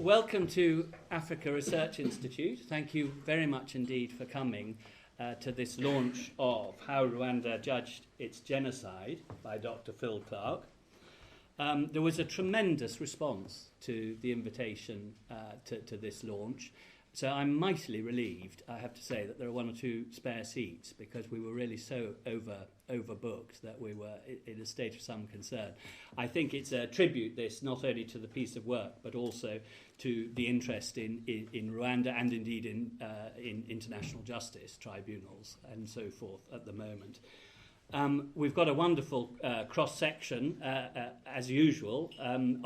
Welcome to Africa Research Institute. Thank you very much indeed for coming to this launch of How Rwanda Judged Its Genocide by Dr. Phil Clark. There was a tremendous response to the invitation to this launch, so I'm mightily relieved, I have to say, that there are one or two spare seats, because we were really so overbooked that we were in a state of some concern. I think it's a tribute, this, not only to the piece of work, but also to the interest in Rwanda and indeed in international justice, tribunals and so forth at the moment. We've got a wonderful cross-section, as usual,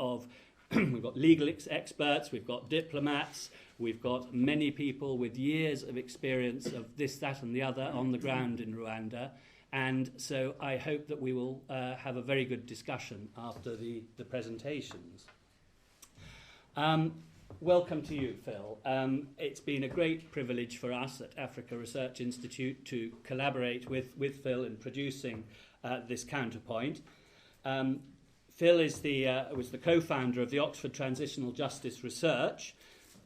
of we've got legal experts, we've got diplomats, we've got many people with years of experience of this, that and the other on the ground in Rwanda. And so I hope that we will have a very good discussion after the presentations. Welcome to you, Phil. It's been a great privilege for us at Africa Research Institute to collaborate with Phil in producing this counterpoint. Phil is was the co-founder of the Oxford Transitional Justice Research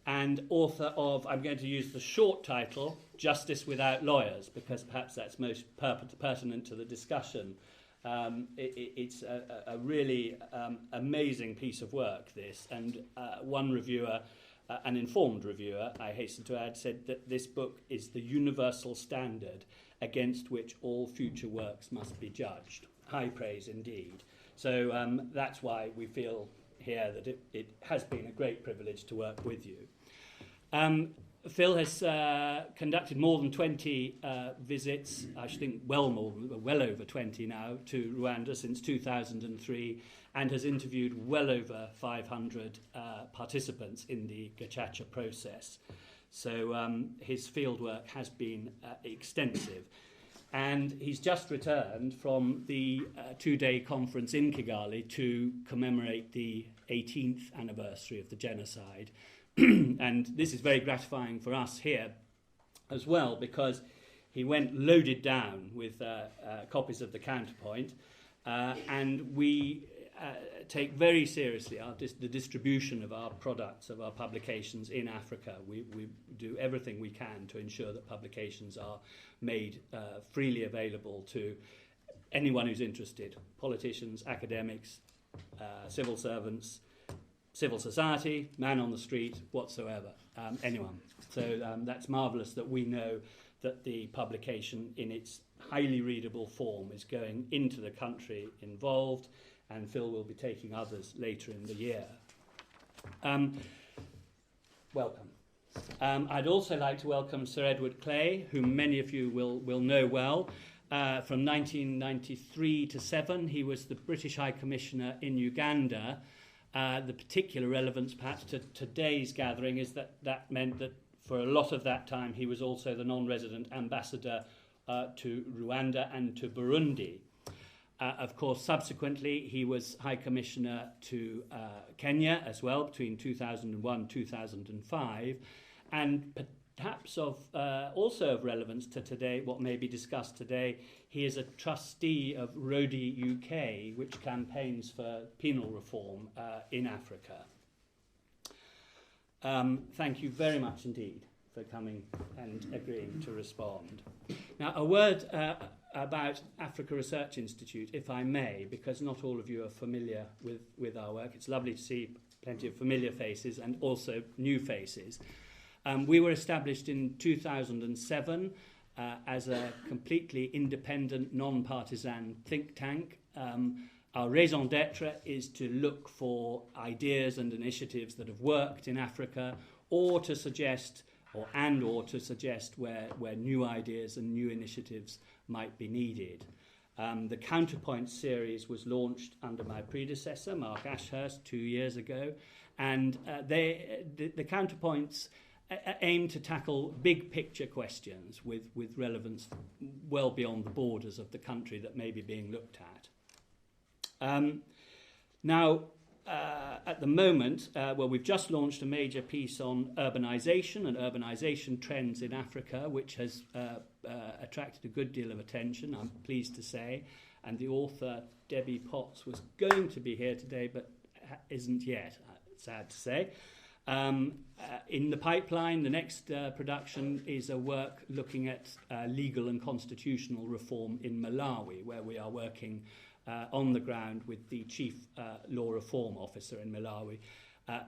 and author of, I'm going to use the short title, Justice Without Lawyers, because perhaps that's most pertinent to the discussion. It's a really amazing piece of work, this, and one reviewer, an informed reviewer, I hasten to add, said that this book is the universal standard against which all future works must be judged. High praise indeed. So that's why we feel here that it has been a great privilege to work with you. Phil has conducted more than 20 visits, I should think well over 20 now, to Rwanda since 2003, and has interviewed well over 500 participants in the Gacaca process. So his fieldwork has been extensive. And he's just returned from the two-day conference in Kigali to commemorate the 18th anniversary of the genocide. And this is very gratifying for us here as well, because he went loaded down with copies of the counterpoint, and we take very seriously the distribution of our products, of our publications in Africa. We do everything we can to ensure that publications are made freely available to anyone who's interested: politicians, academics, civil servants, civil society, man on the street, whatsoever, anyone. So that's marvellous that we know that the publication in its highly readable form is going into the country involved, and Phil will be taking others later in the year. Welcome. I'd also like to welcome Sir Edward Clay, whom many of you will know well. From 1993 to 7, he was the British High Commissioner in Uganda. The particular relevance, perhaps, to today's gathering is that meant that for a lot of that time he was also the non-resident ambassador to Rwanda and to Burundi. Of course, subsequently, he was High Commissioner to Kenya as well between 2001 and 2005, and perhaps also of relevance to today, what may be discussed today, he is a trustee of Rodi UK, which campaigns for penal reform in Africa. Thank you very much indeed for coming and agreeing to respond. Now, a word about Africa Research Institute, if I may, because not all of you are familiar with our work. It's lovely to see plenty of familiar faces and also new faces. We were established in 2007 as a completely independent, non-partisan think tank. Our raison d'etre is to look for ideas and initiatives that have worked in Africa, or to suggest where new ideas and new initiatives might be needed. The Counterpoint series was launched under my predecessor, Mark Ashurst, 2 years ago, and the Counterpoints aim to tackle big picture questions with relevance well beyond the borders of the country that may be being looked at. Now, at the moment, we've just launched a major piece on urbanisation and urbanisation trends in Africa, which has attracted a good deal of attention, I'm pleased to say, and the author, Debbie Potts, was going to be here today but isn't yet, sad to say. In the pipeline, the next production is a work looking at legal and constitutional reform in Malawi, where we are working on the ground with the Chief Law Reform Officer in Malawi.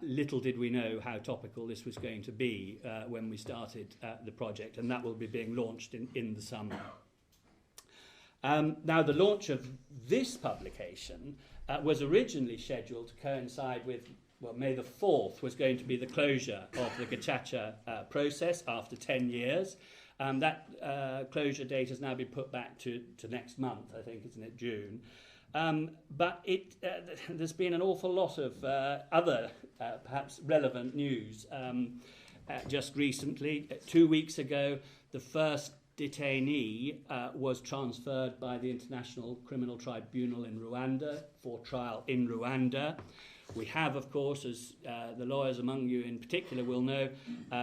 Little did we know how topical this was going to be when we started the project, and that will be being launched in the summer. Now, the launch of this publication was originally scheduled to coincide with, well, May the 4th was going to be the closure of the Gacaca process after 10 years. That closure date has now been put back to next month, I think, isn't it, June? But there's been an awful lot of other, perhaps relevant news. Just recently, 2 weeks ago, the first detainee was transferred by the International Criminal Tribunal in Rwanda for trial in Rwanda. We have, of course, as the lawyers among you in particular will know,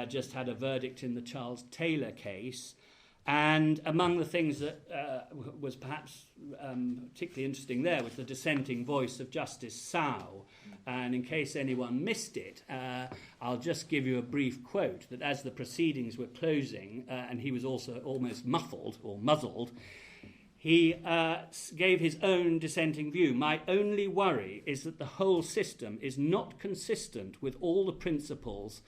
just had a verdict in the Charles Taylor case. And among the things that was perhaps particularly interesting there was the dissenting voice of Justice Sow. And in case anyone missed it, I'll just give you a brief quote that as the proceedings were closing, and he was also almost muffled or muzzled, he gave his own dissenting view. "My only worry is that the whole system is not consistent with all the principles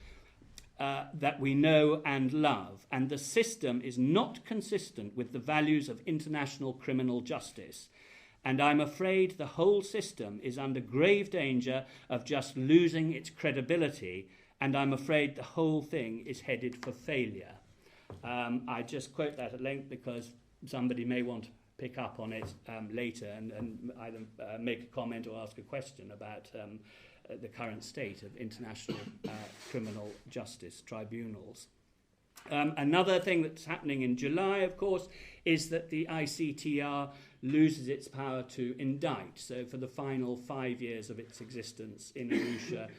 that we know and love, and the system is not consistent with the values of international criminal justice. And I'm afraid the whole system is under grave danger of just losing its credibility, and I'm afraid the whole thing is headed for failure." I just quote that at length because somebody may want to pick up on it later and either make a comment or ask a question about the current state of international criminal justice tribunals. Another thing that's happening in July, of course, is that the ICTR loses its power to indict. So for the final 5 years of its existence in Arusha,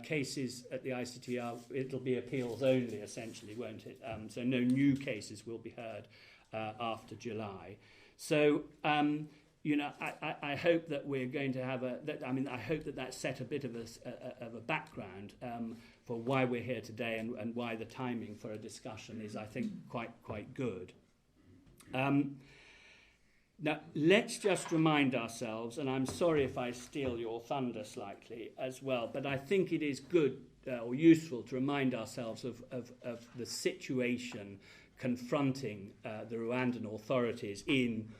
cases at the ICTR, it'll be appeals only, essentially, won't it? So no new cases will be heard after July. So, I hope that we're going to have I hope that set a bit of a background for why we're here today and why the timing for a discussion is, I think, quite good. Now, let's just remind ourselves, and I'm sorry if I steal your thunder slightly as well, but I think it is good or useful to remind ourselves of the situation confronting the Rwandan authorities in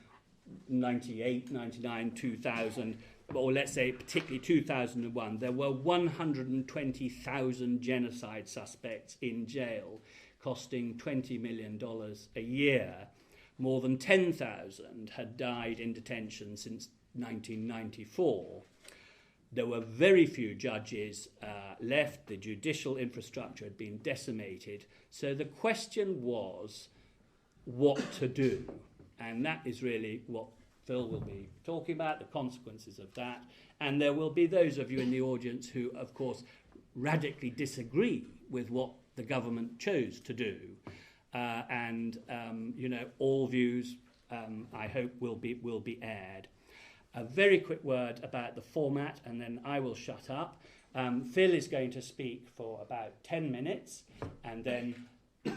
98, 99, 2000, or let's say particularly 2001, there were 120,000 genocide suspects in jail, costing $20 million a year. More than 10,000 had died in detention since 1994. There were very few judges left. The judicial infrastructure had been decimated. So the question was what to do. And that is really what Phil will be talking about, the consequences of that. And there will be those of you in the audience who, of course, radically disagree with what the government chose to do. All views, I hope, will be aired. A very quick word about the format, and then I will shut up. Phil is going to speak for about 10 minutes, and then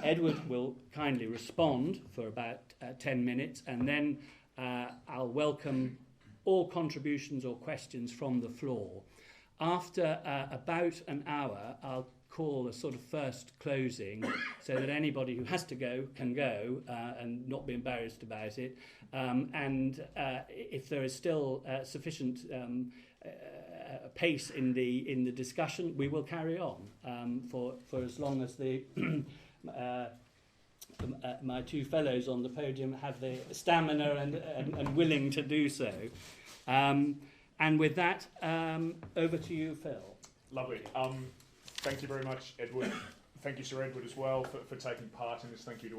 Edward will kindly respond for about 10 minutes, and then I'll welcome all contributions or questions from the floor. After about an hour, I'll call a sort of first closing so that anybody who has to go can go and not be embarrassed about it. If there is still sufficient pace in the discussion, we will carry on for as long as the my two fellows on the podium have the stamina and willing to do so. And with that, over to you, Phil. Lovely. Thank you very much, Edward. Thank you, Sir Edward, as well, for taking part in this. Thank you to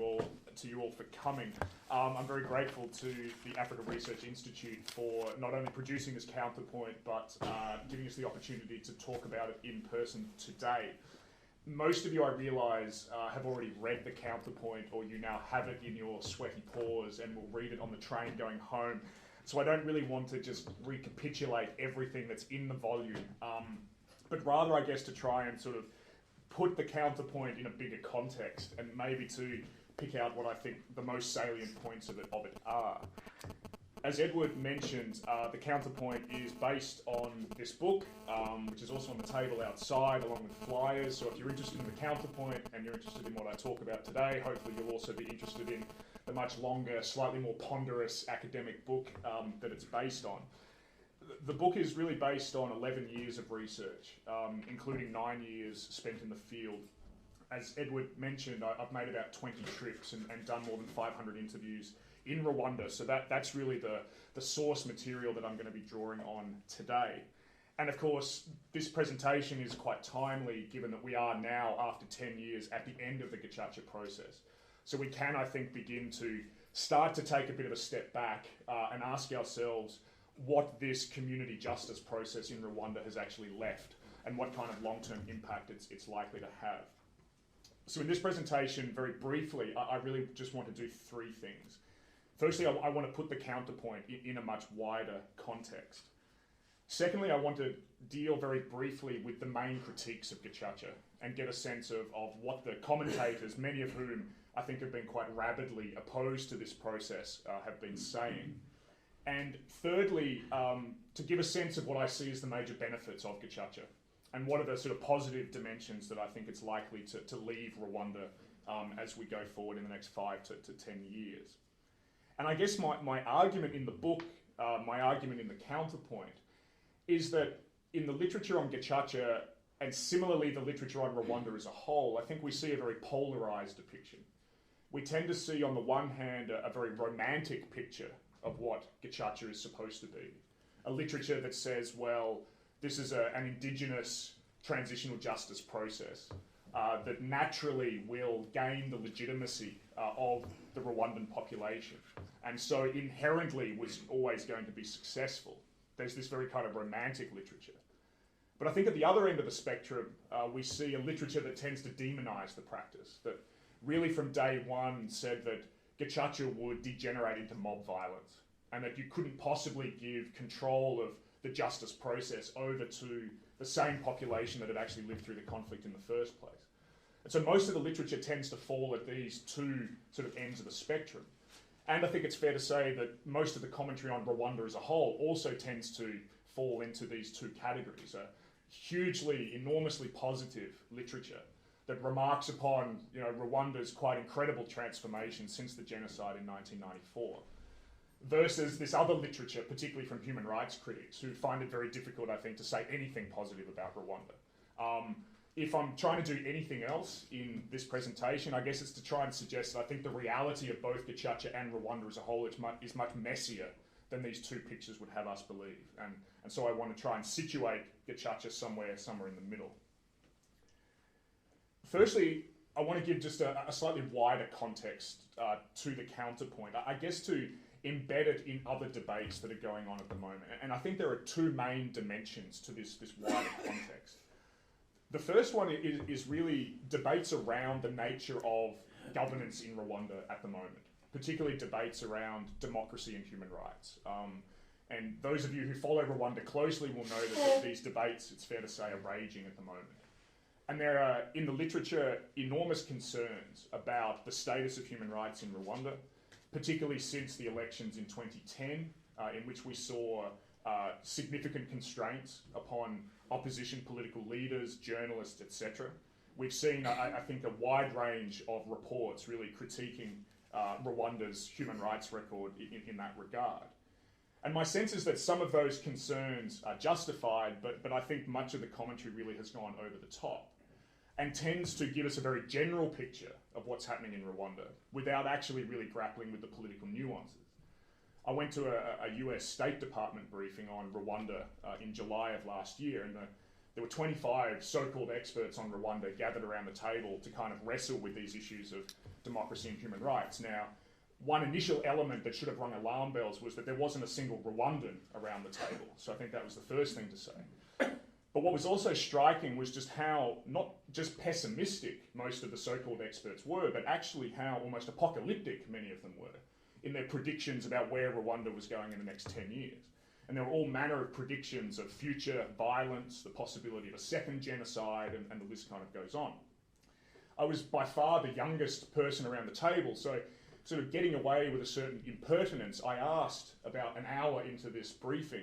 you all for coming. I'm very grateful to the Africa Research Institute for not only producing this counterpoint, but giving us the opportunity to talk about it in person today. Most of you, I realise, have already read the counterpoint, or you now have it in your sweaty paws and will read it on the train going home. So I don't really want to just recapitulate everything that's in the volume. but rather, I guess, to try and sort of put the counterpoint in a bigger context and maybe to pick out what I think the most salient points of it are. As Edward mentioned, the counterpoint is based on this book, which is also on the table outside along with flyers. So if you're interested in the counterpoint and you're interested in what I talk about today, hopefully you'll also be interested in the much longer, slightly more ponderous academic book that it's based on. The book is really based on 11 years of research, including 9 years spent in the field. As Edward mentioned, I've made about 20 trips and done more than 500 interviews in Rwanda, so that's really the source material that I'm going to be drawing on today. And of course, this presentation is quite timely given that we are now, after 10 years, at the end of the Gacaca process. So we can, I think, begin to start to take a bit of a step back and ask ourselves what this community justice process in Rwanda has actually left and what kind of long-term impact it's likely to have. So in this presentation, very briefly, I really just want to do three things. Firstly, I want to put the counterpoint in a much wider context. Secondly, I want to deal very briefly with the main critiques of Gacaca and get a sense of what the commentators, many of whom I think have been quite rabidly opposed to this process, have been saying. And thirdly, to give a sense of what I see as the major benefits of Gacaca and what are the sort of positive dimensions that I think it's likely to leave Rwanda as we go forward in the next 5 to 10 years. And I guess my argument in the book, my argument in the counterpoint, is that in the literature on Gacaca, and similarly the literature on Rwanda as a whole, I think we see a very polarised depiction. We tend to see, on the one hand, a very romantic picture of what Gacaca is supposed to be. A literature that says, well, this is an indigenous transitional justice process that naturally will gain the legitimacy of the Rwandan population, and so inherently was always going to be successful. There's this very kind of romantic literature. But I think at the other end of the spectrum, we see a literature that tends to demonise the practice, that really from day one said that Gacaca would degenerate into mob violence, and that you couldn't possibly give control of the justice process over to the same population that had actually lived through the conflict in the first place. And so most of the literature tends to fall at these two sort of ends of the spectrum. And I think it's fair to say that most of the commentary on Rwanda as a whole also tends to fall into these two categories. A hugely, enormously positive literature that remarks upon, Rwanda's quite incredible transformation since the genocide in 1994. Versus this other literature, particularly from human rights critics, who find it very difficult, I think, to say anything positive about Rwanda. If I'm trying to do anything else in this presentation, I guess it's to try and suggest that I think the reality of both Gacaca and Rwanda as a whole is much messier than these two pictures would have us believe. And so I want to try and situate Gacaca somewhere in the middle. Firstly, I want to give just a slightly wider context to the counterpoint, I guess to embed it in other debates that are going on at the moment. And I think there are two main dimensions to this wider context. The first one is really debates around the nature of governance in Rwanda at the moment, particularly debates around democracy and human rights. And those of you who follow Rwanda closely will know that these debates, it's fair to say, are raging at the moment. And there are, in the literature, enormous concerns about the status of human rights in Rwanda, particularly since the elections in 2010, in which we saw significant constraints upon opposition political leaders, journalists, etc. We've seen, I think, a wide range of reports really critiquing Rwanda's human rights record in that regard. And my sense is that some of those concerns are justified, but I think much of the commentary really has gone over the top and tends to give us a very general picture of what's happening in Rwanda without actually really grappling with the political nuances. I went to a US State Department briefing on Rwanda in July of last year, and there were 25 so-called experts on Rwanda gathered around the table to kind of wrestle with these issues of democracy and human rights. Now, one initial element that should have rung alarm bells was that there wasn't a single Rwandan around the table. So I think that was the first thing to say. But what was also striking was just how, not just pessimistic most of the so-called experts were, but actually how almost apocalyptic many of them were in their predictions about where Rwanda was going in the next 10 years. And there were all manner of predictions of future violence, the possibility of a second genocide, and the list kind of goes on. I was by far the youngest person around the table, so sort of getting away with a certain impertinence, I asked about an hour into this briefing,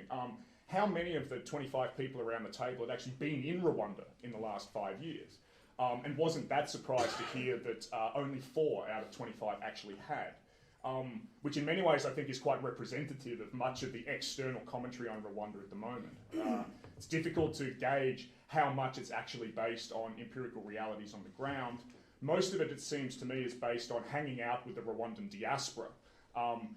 how many of the 25 people around the table had actually been in Rwanda in the last 5 years? And wasn't that surprised to hear that only 4 out of 25 actually had. Which in many ways I think is quite representative of much of the external commentary on Rwanda at the moment. It's difficult to gauge how much it's actually based on empirical realities on the ground. Most of it, it seems to me, is based on hanging out with the Rwandan diaspora,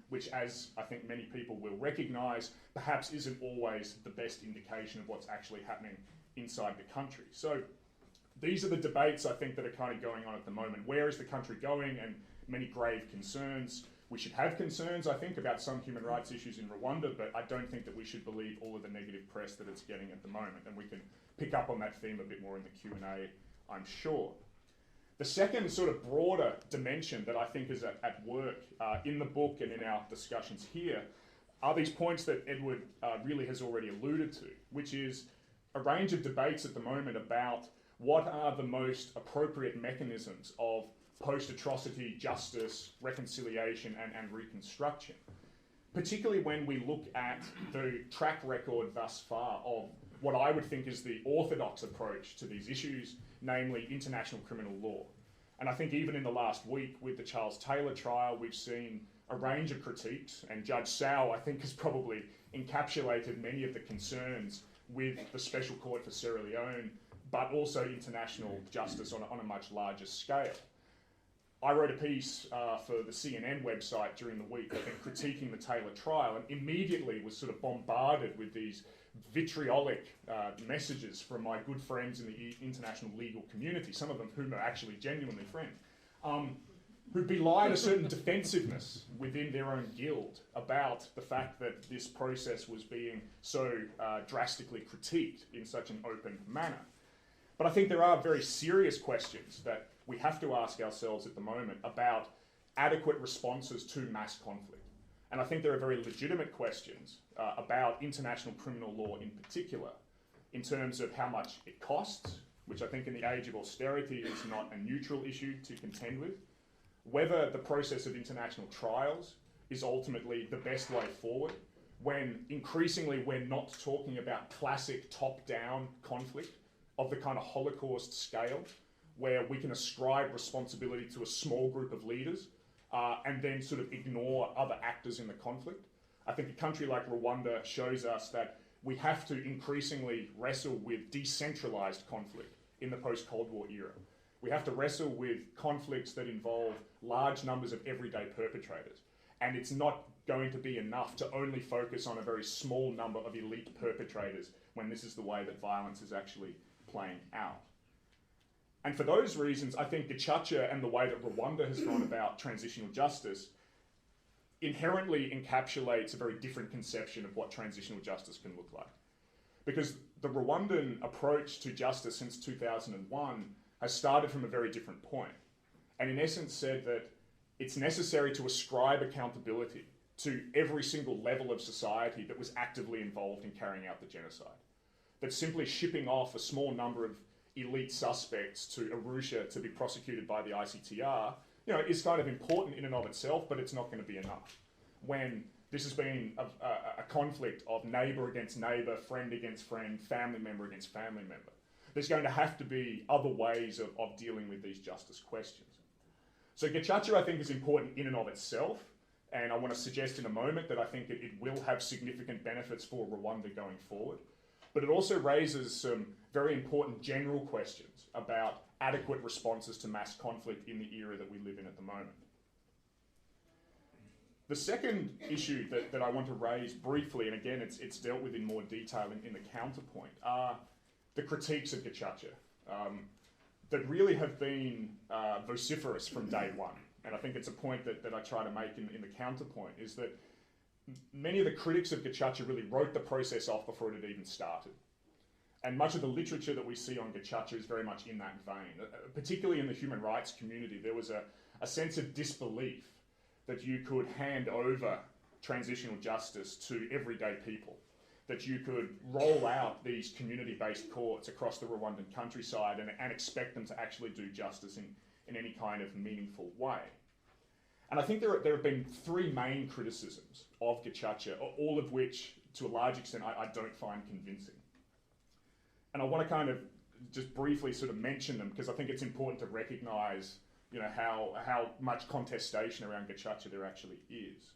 which, as I think many people will recognise, perhaps isn't always the best indication of what's actually happening inside the country. So these are the debates I think that are kind of going on at the moment. Where is the country going? And many grave concerns. We should have concerns, I think, about some human rights issues in Rwanda, but I don't think that we should believe all of the negative press that it's getting at the moment. And we can pick up on that theme a bit more in the Q&A, I'm sure. The second sort of broader dimension that I think is at work in the book and in our discussions here are these points that Edward really has already alluded to, which is a range of debates at the moment about what are the most appropriate mechanisms of post-atrocity justice, reconciliation, and reconstruction. Particularly when we look at the track record thus far of what I would think is the orthodox approach to these issues, namely international criminal law. And I think even in the last week with the Charles Taylor trial, we've seen a range of critiques, and Judge Sal, I think, has probably encapsulated many of the concerns with the Special Court for Sierra Leone, but also international justice on a much larger scale. I wrote a piece for the CNN website during the week, I think, critiquing the Taylor trial, and immediately was sort of bombarded with these vitriolic messages from my good friends in the international legal community, some of them whom are actually genuinely friends, who belied a certain defensiveness within their own guild about the fact that this process was being so drastically critiqued in such an open manner. But I think there are very serious questions that we have to ask ourselves at the moment about adequate responses to mass conflict. And I think there are very legitimate questions about international criminal law in particular, in terms of how much it costs, which I think in the age of austerity is not a neutral issue to contend with, whether the process of international trials is ultimately the best way forward, when increasingly we're not talking about classic top-down conflict of the kind of Holocaust scale, where we can ascribe responsibility to a small group of leaders and then sort of ignore other actors in the conflict. I think a country like Rwanda shows us that we have to increasingly wrestle with decentralized conflict in the post-Cold War era. We have to wrestle with conflicts that involve large numbers of everyday perpetrators. And it's not going to be enough to only focus on a very small number of elite perpetrators when this is the way that violence is actually playing out. And for those reasons, I think Gacaca and the way that Rwanda has gone about transitional justice inherently encapsulates a very different conception of what transitional justice can look like. Because the Rwandan approach to justice since 2001 has started from a very different point, and in essence said that it's necessary to ascribe accountability to every single level of society that was actively involved in carrying out the genocide. That simply shipping off a small number of elite suspects to Arusha to be prosecuted by the ICTR, is kind of important in and of itself, but it's not going to be enough. When this has been a conflict of neighbour against neighbour, friend against friend, family member against family member, there's going to have to be other ways of dealing with these justice questions. So Gacaca, I think, is important in and of itself, and I want to suggest in a moment that I think it will have significant benefits for Rwanda going forward. But it also raises some very important general questions about adequate responses to mass conflict in the era that we live in at the moment. The second issue that I want to raise briefly, and again it's dealt with in more detail in the counterpoint, are the critiques of Gacaca that really have been vociferous from day one. And I think it's a point that I try to make in the counterpoint, is that many of the critics of Gacaca really wrote the process off before it had even started. And much of the literature that we see on Gacaca is very much in that vein. Particularly in the human rights community, there was a sense of disbelief that you could hand over transitional justice to everyday people. that you could roll out these community-based courts across the Rwandan countryside and expect them to actually do justice in any kind of meaningful way. And I think there have been three main criticisms of Gacaca, all of which, to a large extent, I don't find convincing. And I want to kind of just briefly sort of mention them because I think it's important to recognise, you know, how much contestation around Gacaca there actually is.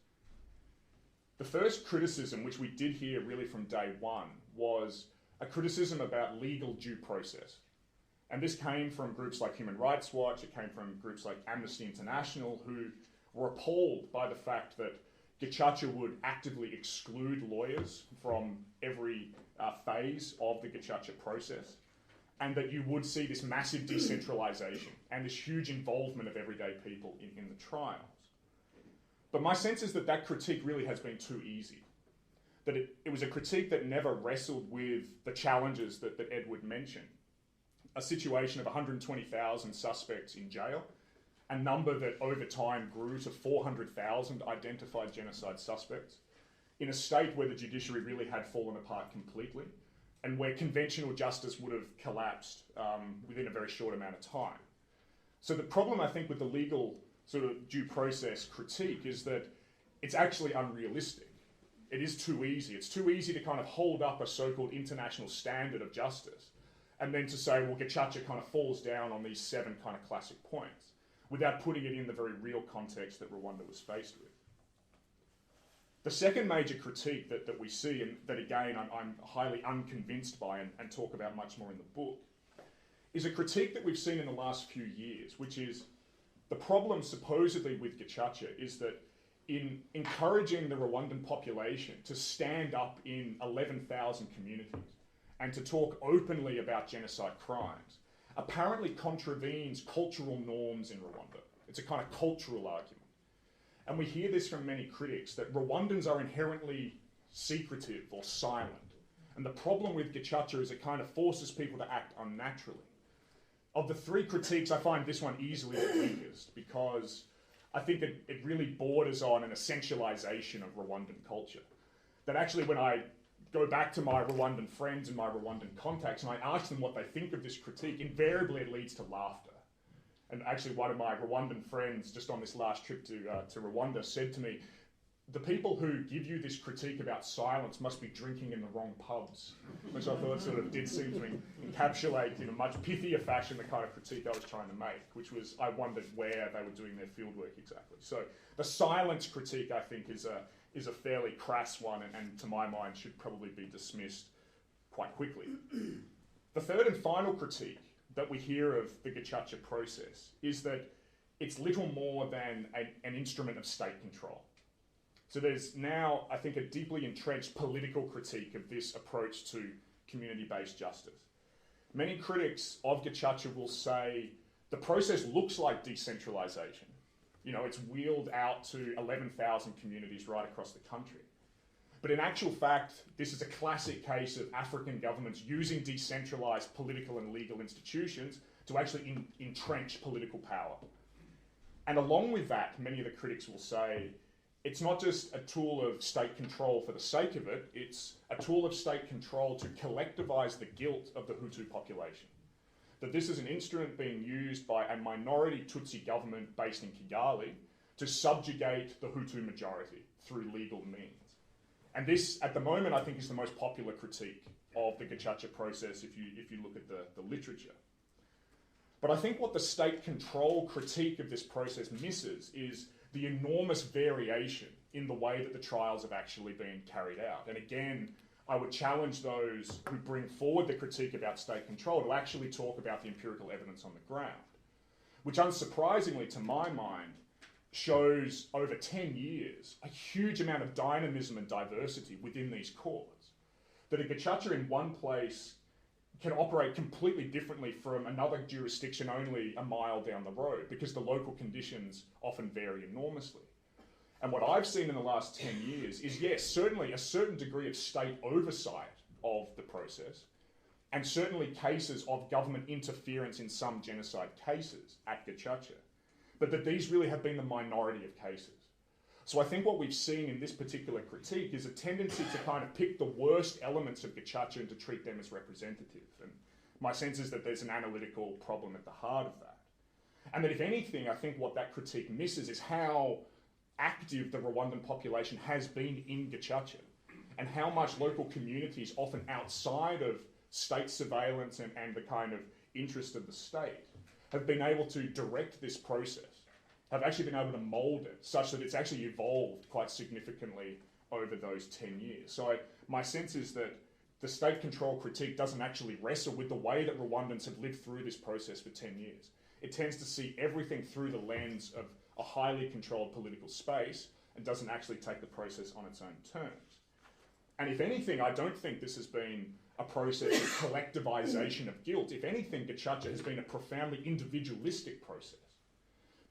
The first criticism, which we did hear really from day one, was a criticism about legal due process. And this came from groups like Human Rights Watch, it came from groups like Amnesty International, who were appalled by the fact that Gacaca would actively exclude lawyers from every phase of the Gacaca process, and that you would see this massive decentralisation and this huge involvement of everyday people in the trials. But my sense is that that critique really has been too easy. That it was a critique that never wrestled with the challenges that Edward mentioned. A situation of 120,000 suspects in jail, a number that over time grew to 400,000 identified genocide suspects, in a state where the judiciary really had fallen apart completely, and where conventional justice would have collapsed within a very short amount of time. So the problem, I think, with the legal sort of due process critique is that it's actually unrealistic. It is too easy. It's too easy to kind of hold up a so-called international standard of justice and then to say, well, Gacaca kind of falls down on these 7 kind of classic points without putting it in the very real context that Rwanda was faced with. The second major critique that we see, and that again I'm highly unconvinced by and talk about much more in the book, is a critique that we've seen in the last few years, which is the problem supposedly with Gacaca is that in encouraging the Rwandan population to stand up in 11,000 communities and to talk openly about genocide crimes, apparently contravenes cultural norms in Rwanda. It's a kind of cultural argument. And we hear this from many critics, that Rwandans are inherently secretive or silent. And the problem with Gacaca is it kind of forces people to act unnaturally. Of the 3 critiques, I find this one easily the weakest because I think that it really borders on an essentialization of Rwandan culture. That actually when I go back to my Rwandan friends and my Rwandan contacts and I ask them what they think of this critique, invariably it leads to laughter. And actually one of my Rwandan friends just on this last trip to Rwanda said to me, the people who give you this critique about silence must be drinking in the wrong pubs, which I thought sort of did seem to encapsulate in a much pithier fashion the kind of critique I was trying to make, which was I wondered where they were doing their fieldwork exactly. So the silence critique, I think, is a fairly crass one and to my mind should probably be dismissed quite quickly. The third and final critique that we hear of the Gacaca process is that it's little more than an instrument of state control. So there's now, I think, a deeply entrenched political critique of this approach to community-based justice. Many critics of Gacaca will say the process looks like decentralisation. You know, it's wheeled out to 11,000 communities right across the country. But in actual fact, this is a classic case of African governments using decentralised political and legal institutions to actually entrench political power. And along with that, many of the critics will say, it's not just a tool of state control for the sake of it, it's a tool of state control to collectivise the guilt of the Hutu population. That this is an instrument being used by a minority Tutsi government based in Kigali to subjugate the Hutu majority through legal means. And this, at the moment, I think is the most popular critique of the Gacaca process if you look at the literature. But I think what the state control critique of this process misses is the enormous variation in the way that the trials have actually been carried out. And again, I would challenge those who bring forward the critique about state control to actually talk about the empirical evidence on the ground, which unsurprisingly, to my mind, shows over 10 years a huge amount of dynamism and diversity within these courts. That a Gacaca in one place can operate completely differently from another jurisdiction only a mile down the road because the local conditions often vary enormously. And what I've seen in the last 10 years is, yes, certainly a certain degree of state oversight of the process and certainly cases of government interference in some genocide cases at Gacaca, but that these really have been the minority of cases. So I think what we've seen in this particular critique is a tendency to kind of pick the worst elements of Gacaca and to treat them as representative. And my sense is that there's an analytical problem at the heart of that. And that if anything, I think what that critique misses is how active the Rwandan population has been in Gacaca, and how much local communities, often outside of state surveillance and the kind of interest of the state, have been able to direct this process, have actually been able to mould it such that it's actually evolved quite significantly over those 10 years. So my sense is that the state control critique doesn't actually wrestle with the way that Rwandans have lived through this process for 10 years. It tends to see everything through the lens of a highly controlled political space and doesn't actually take the process on its own terms. And if anything, I don't think this has been a process of collectivisation of guilt. If anything, Gacaca has been a profoundly individualistic process.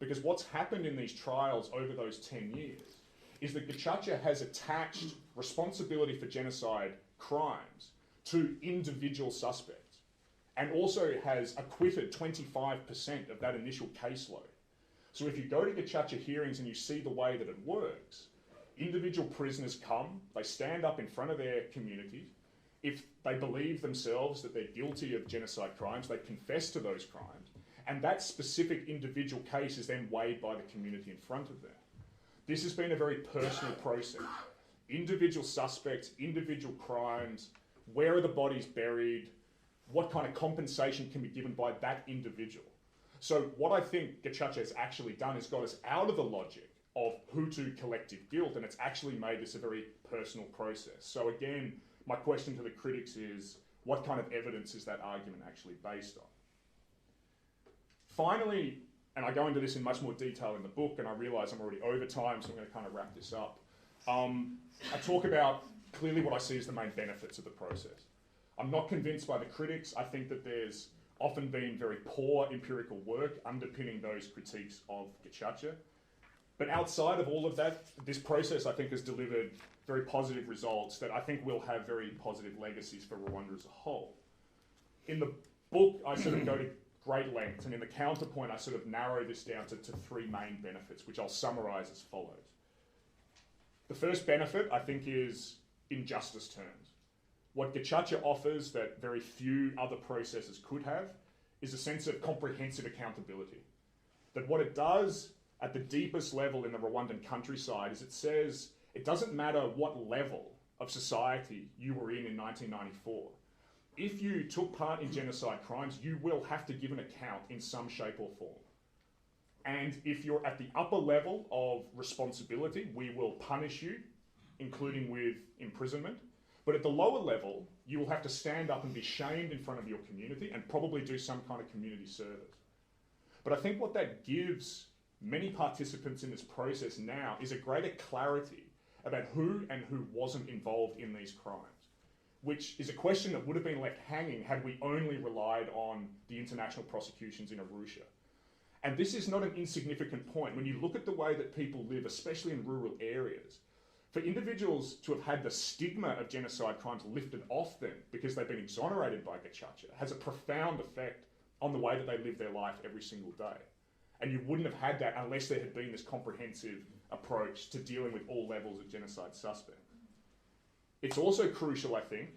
Because what's happened in these trials over those 10 years is that Gacaca has attached responsibility for genocide crimes to individual suspects, and also has acquitted 25% of that initial caseload. So if you go to Gacaca hearings and you see the way that it works, individual prisoners come, they stand up in front of their community. If they believe themselves that they're guilty of genocide crimes, they confess to those crimes, and that specific individual case is then weighed by the community in front of them. This has been a very personal process. Individual suspects, individual crimes, where are the bodies buried, what kind of compensation can be given by that individual. So what I think Gacaca has actually done is got us out of the logic of Hutu collective guilt, and it's actually made this a very personal process. So again, my question to the critics is, what kind of evidence is that argument actually based on? Finally, and I go into this in much more detail in the book, and I realise I'm already over time, so I'm going to kind of wrap this up. I talk about clearly what I see as the main benefits of the process. I'm not convinced by the critics. I think that there's often been very poor empirical work underpinning those critiques of Gacaca. But outside of all of that, this process, I think, has delivered very positive results that I think will have very positive legacies for Rwanda as a whole. In the book, I sort of go to great lengths, and in the counterpoint, I sort of narrow this down to three main benefits, which I'll summarise as follows. The first benefit, I think, is in justice terms. What Gacaca offers that very few other processes could have is a sense of comprehensive accountability. That what it does at the deepest level in the Rwandan countryside is it says it doesn't matter what level of society you were in 1994. If you took part in genocide crimes, you will have to give an account in some shape or form. And if you're at the upper level of responsibility, we will punish you, including with imprisonment. But at the lower level, you will have to stand up and be shamed in front of your community and probably do some kind of community service. But I think what that gives many participants in this process now is a greater clarity about who and who wasn't involved in these crimes, which is a question that would have been left hanging had we only relied on the international prosecutions in Arusha. And this is not an insignificant point. When you look at the way that people live, especially in rural areas, for individuals to have had the stigma of genocide crimes lifted off them because they've been exonerated by Gacaca has a profound effect on the way that they live their life every single day. And you wouldn't have had that unless there had been this comprehensive approach to dealing with all levels of genocide suspects. It's also crucial, I think,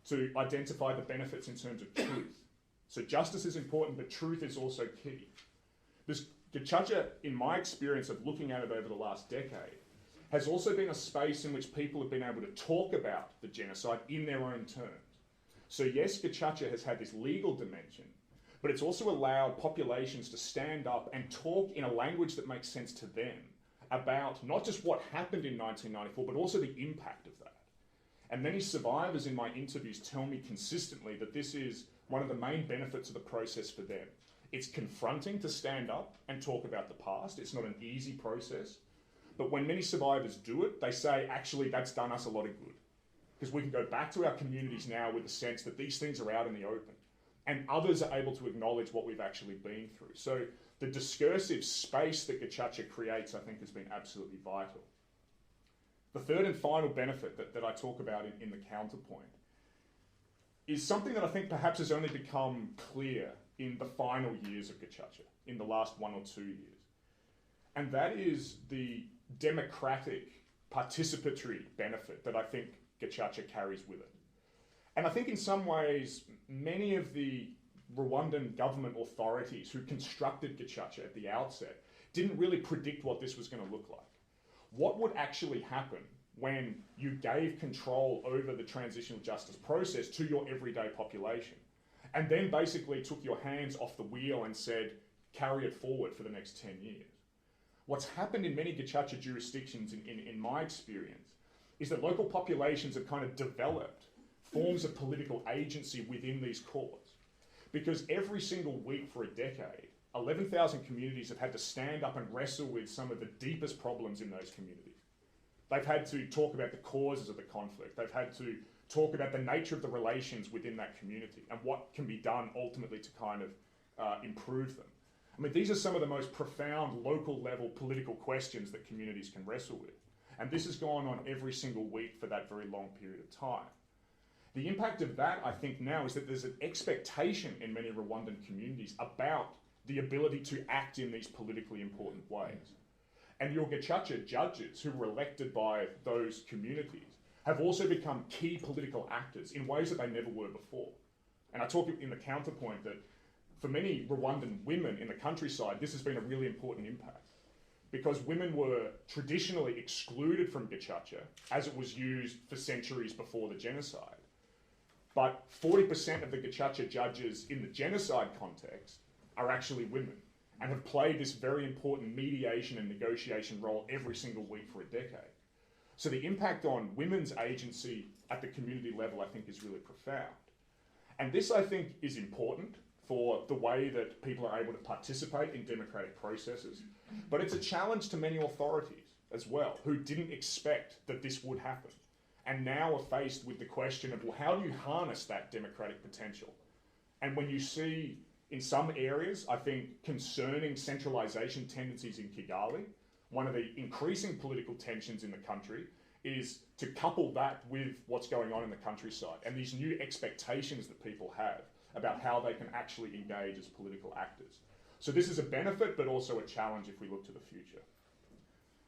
to identify the benefits in terms of truth. So justice is important, but truth is also key. This Gacaca, in my experience of looking at it over the last decade, has also been a space in which people have been able to talk about the genocide in their own terms. So yes, Gacaca has had this legal dimension, but it's also allowed populations to stand up and talk in a language that makes sense to them about not just what happened in 1994, but also the impact of that. And many survivors in my interviews tell me consistently that this is one of the main benefits of the process for them. It's confronting to stand up and talk about the past. It's not an easy process. But when many survivors do it, they say, actually, that's done us a lot of good. Because we can go back to our communities now with a sense that these things are out in the open. And others are able to acknowledge what we've actually been through. So the discursive space that Gacaca creates, I think, has been absolutely vital. The third and final benefit that I talk about in the counterpoint is something that I think perhaps has only become clear in the final years of Gacaca, in the last 1 or 2 years. And that is the democratic, participatory benefit that I think Gacaca carries with it. And I think in some ways, many of the Rwandan government authorities who constructed Gacaca at the outset didn't really predict what this was going to look like. What would actually happen when you gave control over the transitional justice process to your everyday population, and then basically took your hands off the wheel and said, carry it forward for the next 10 years. What's happened in many Gacaca jurisdictions, in my experience, is that local populations have kind of developed forms of political agency within these courts. Because every single week for a decade, 11,000 communities have had to stand up and wrestle with some of the deepest problems in those communities. They've had to talk about the causes of the conflict. They've had to talk about the nature of the relations within that community and what can be done ultimately to kind of improve them. I mean, these are some of the most profound local level political questions that communities can wrestle with. And this has gone on every single week for that very long period of time. The impact of that, I think now, is that there's an expectation in many Rwandan communities about the ability to act in these politically important ways. And your Gacaca judges who were elected by those communities have also become key political actors in ways that they never were before. And I talk in the counterpoint that for many Rwandan women in the countryside, this has been a really important impact, because women were traditionally excluded from Gacaca as it was used for centuries before the genocide. But 40% of the Gacaca judges in the genocide context are actually women and have played this very important mediation and negotiation role every single week for a decade. So the impact on women's agency at the community level, I think, is really profound. And this, I think, is important for the way that people are able to participate in democratic processes. But it's a challenge to many authorities as well, who didn't expect that this would happen, and now are faced with the question of, well, how do you harness that democratic potential? And when you see, in some areas, I think, concerning centralisation tendencies in Kigali, one of the increasing political tensions in the country is to couple that with what's going on in the countryside and these new expectations that people have about how they can actually engage as political actors. So this is a benefit, but also a challenge if we look to the future.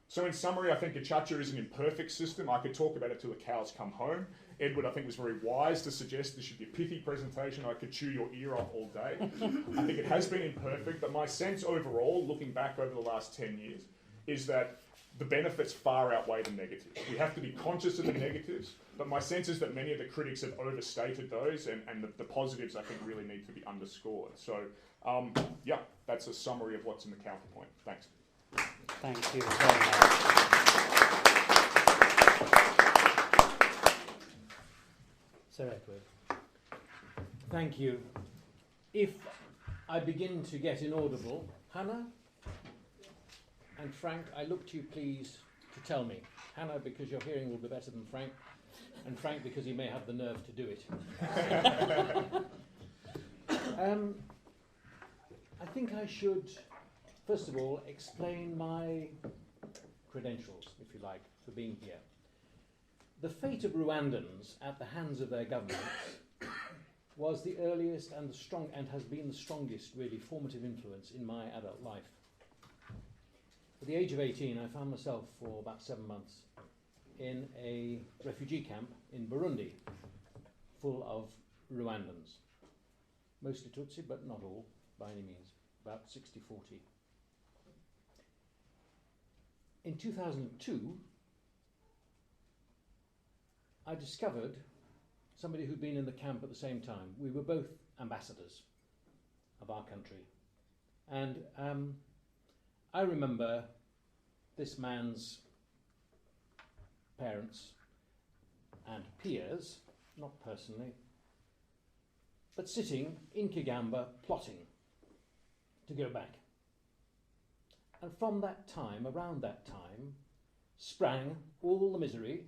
So in summary, I think Gacaca is an imperfect system. I could talk about it till the cows come home. Edward, I think, was very wise to suggest this should be a pithy presentation. I could chew your ear off all day. I think it has been imperfect, but my sense overall, looking back over the last 10 years, is that the benefits far outweigh the negatives. We have to be conscious of the negatives, but my sense is that many of the critics have overstated those, and the positives, I think, really need to be underscored. So, yeah, that's a summary of what's in the counterpoint. Thanks. Thank you very much. Sir Edward. Thank you. If I begin to get inaudible, Hannah and Frank, I look to you, please, to tell me. Hannah, because your hearing will be better than Frank, and Frank, because he may have the nerve to do it. I think I should, first of all, explain my credentials, if you like, for being here. The fate of Rwandans at the hands of their governments was the earliest and has been the strongest, really, formative influence in my adult life. At the age of 18, I found myself for about 7 months in a refugee camp in Burundi, full of Rwandans. Mostly Tutsi, but not all, by any means, about 60-40. In 2002, I discovered somebody who'd been in the camp at the same time. We were both ambassadors of our country. And I remember this man's parents and peers, not personally, but sitting in Kigamba plotting to go back. And from that time, around that time, sprang all the misery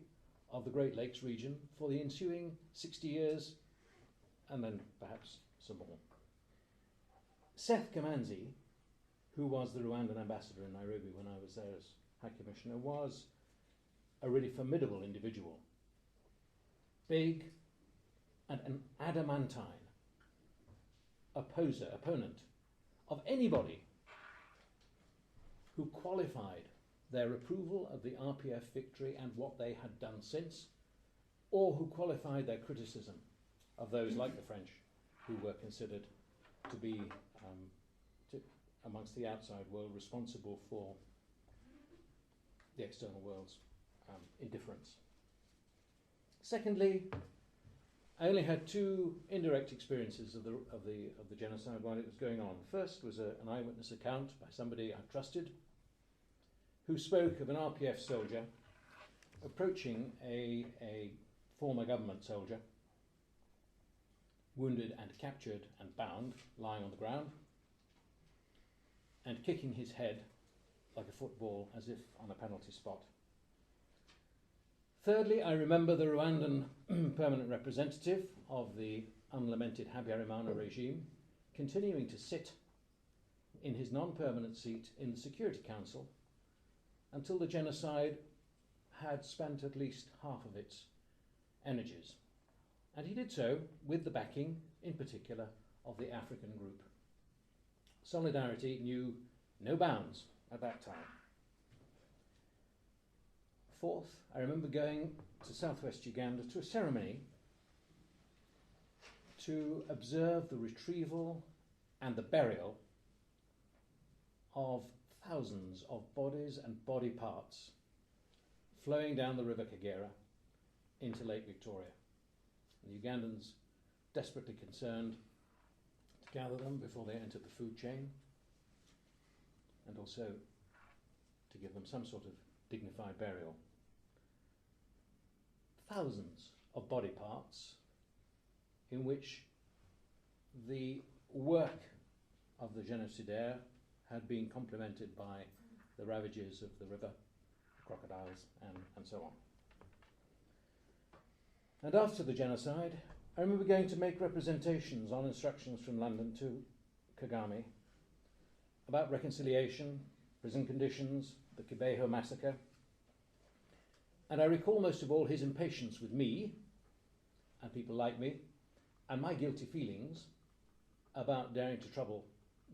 of the Great Lakes region for the ensuing 60 years, and then perhaps some more. Seth Kamanzi, who was the Rwandan ambassador in Nairobi when I was there as High Commissioner, was a really formidable individual. Big and an adamantine opponent of anybody who qualified their approval of the RPF victory and what they had done since, or who qualified their criticism of those like the French who were considered to be, amongst the outside world, responsible for the external world's indifference. Secondly, I only had two indirect experiences of the genocide while it was going on. First was an eyewitness account by somebody I trusted, who spoke of an RPF soldier approaching a former government soldier, wounded and captured and bound, lying on the ground, and kicking his head like a football as if on a penalty spot. Thirdly, I remember the Rwandan permanent representative of the unlamented Habyarimana regime continuing to sit in his non-permanent seat in the Security Council until the genocide had spent at least half of its energies. And he did so with the backing, in particular, of the African group. Solidarity knew no bounds at that time. Fourth, I remember going to southwest Uganda to a ceremony to observe the retrieval and the burial of thousands of bodies and body parts flowing down the River Kagera into Lake Victoria. And the Ugandans desperately concerned to gather them before they entered the food chain, and also to give them some sort of dignified burial. Thousands of body parts in which the work of the genocidaire had been complemented by the ravages of the river, crocodiles, and so on. And after the genocide, I remember going to make representations on instructions from London to Kagame about reconciliation, prison conditions, the Kibeho massacre. And I recall most of all his impatience with me and people like me, and my guilty feelings about daring to trouble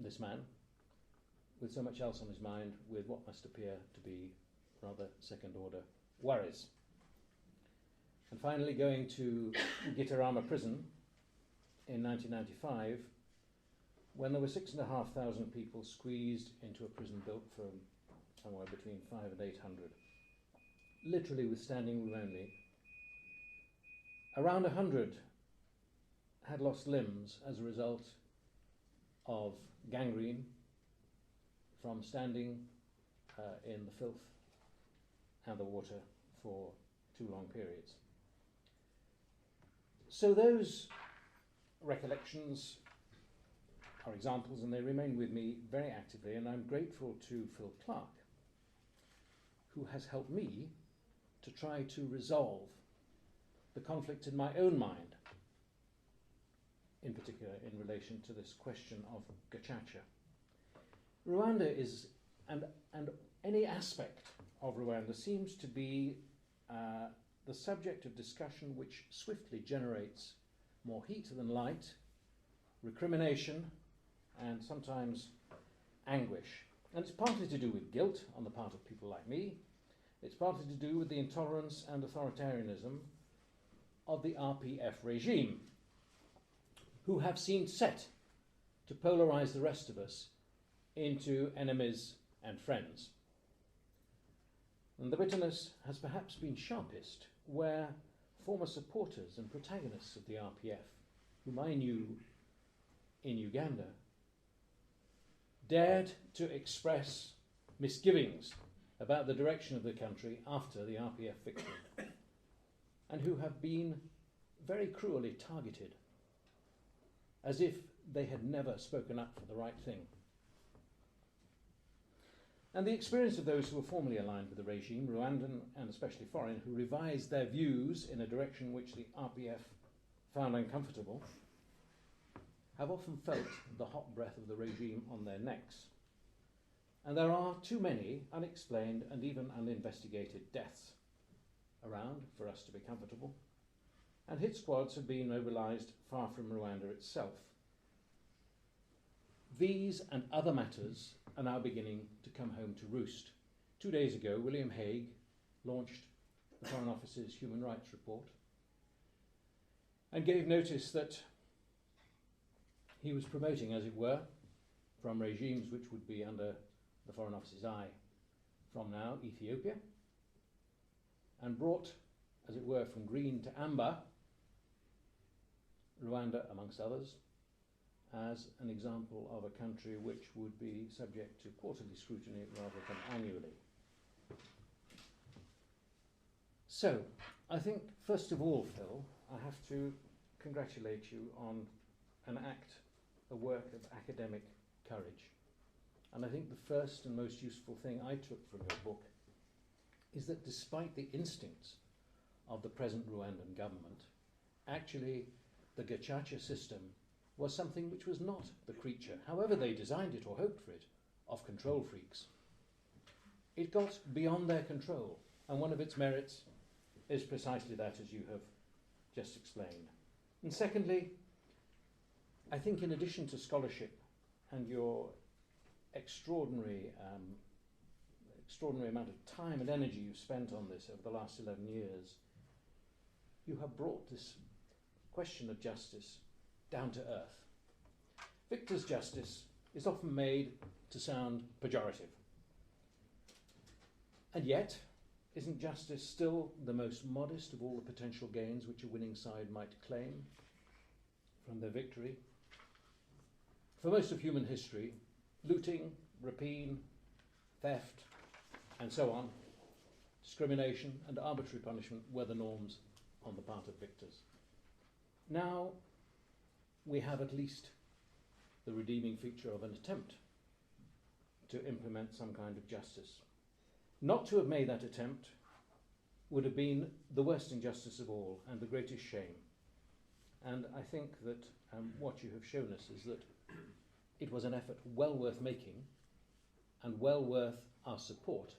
this man with so much else on his mind, with what must appear to be rather second-order worries. And finally going to Gitarama prison in 1995, when there were 6,500 people squeezed into a prison built for somewhere between 500 and 800, literally with standing room only. Around 100 had lost limbs as a result of gangrene from standing in the filth and the water for too long periods. So those recollections are examples, and they remain with me very actively, and I'm grateful to Phil Clark, who has helped me to try to resolve the conflict in my own mind, in particular in relation to this question of Gacaca. Rwanda is, and any aspect of Rwanda seems to be the subject of discussion which swiftly generates more heat than light, recrimination, and sometimes anguish. And it's partly to do with guilt on the part of people like me. It's partly to do with the intolerance and authoritarianism of the RPF regime, who have seemed set to polarize the rest of us into enemies and friends. And the bitterness has perhaps been sharpest where former supporters and protagonists of the RPF, whom I knew in Uganda, dared to express misgivings about the direction of the country after the RPF victory, and who have been very cruelly targeted, as if they had never spoken up for the right thing. And the experience of those who were formerly aligned with the regime, Rwandan and especially foreign, who revised their views in a direction which the RPF found uncomfortable, have often felt the hot breath of the regime on their necks. And there are too many unexplained and even uninvestigated deaths around for us to be comfortable. And hit squads have been mobilised far from Rwanda itself. These and other matters are now beginning to come home to roost, 2 days ago, William Hague launched the Foreign Office's Human Rights Report and gave notice that he was promoting, as it were, from regimes which would be under the Foreign Office's eye from now, Ethiopia, and brought, as it were, from green to amber, Rwanda, amongst others, as an example of a country which would be subject to quarterly scrutiny rather than annually. So, I think, first of all, Phil, I have to congratulate you on an act, a work of academic courage. And I think the first and most useful thing I took from your book is that despite the instincts of the present Rwandan government, actually the Gacaca system was something which was not the creature, however they designed it or hoped for it, of control freaks. It got beyond their control, and one of its merits is precisely that, as you have just explained. And secondly, I think in addition to scholarship and your extraordinary amount of time and energy you've spent on this over the last 11 years, you have brought this question of justice down to earth. Victor's justice is often made to sound pejorative. And yet, isn't justice still the most modest of all the potential gains which a winning side might claim from their victory? For most of human history, looting, rapine, theft, and so on, discrimination and arbitrary punishment were the norms on the part of victors. Now we have at least the redeeming feature of an attempt to implement some kind of justice. Not to have made that attempt would have been the worst injustice of all and the greatest shame. And I think that what you have shown us is that it was an effort well worth making and well worth our support,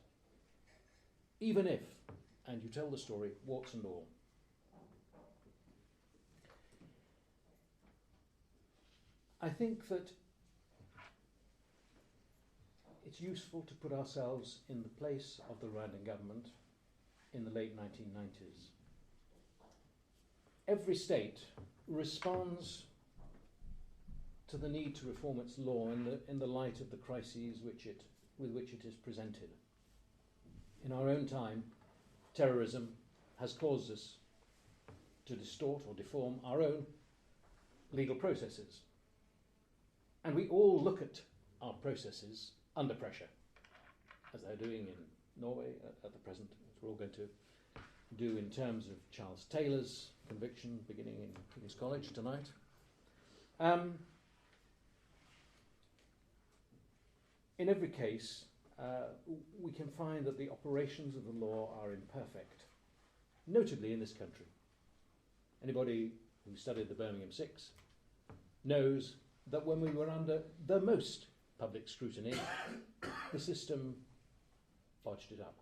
even if, and you tell the story, warts and all. I think that it's useful to put ourselves in the place of the Rwandan government in the late 1990s. Every state responds to the need to reform its law in the light of the crises with which it is presented. In our own time, terrorism has caused us to distort or deform our own legal processes. And we all look at our processes under pressure, as they're doing in Norway at the present, as we're all going to do in terms of Charles Taylor's conviction beginning in King's College tonight. In every case, we can find that the operations of the law are imperfect, notably in this country. Anybody who studied the Birmingham Six knows that when we were under the most public scrutiny, the system bodged it up.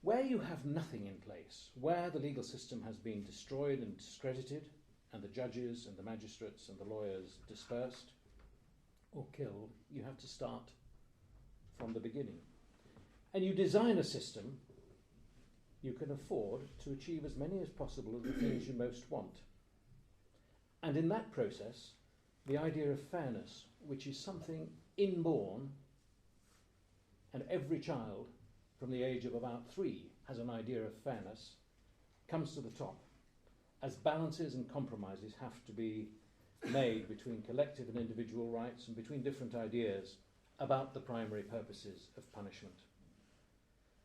Where you have nothing in place, where the legal system has been destroyed and discredited, and the judges and the magistrates and the lawyers dispersed or killed, you have to start from the beginning. And you design a system you can afford to achieve as many as possible of the things you most want. And in that process, the idea of fairness, which is something inborn, and every child from the age of about 3 has an idea of fairness, comes to the top, as balances and compromises have to be made between collective and individual rights and between different ideas about the primary purposes of punishment.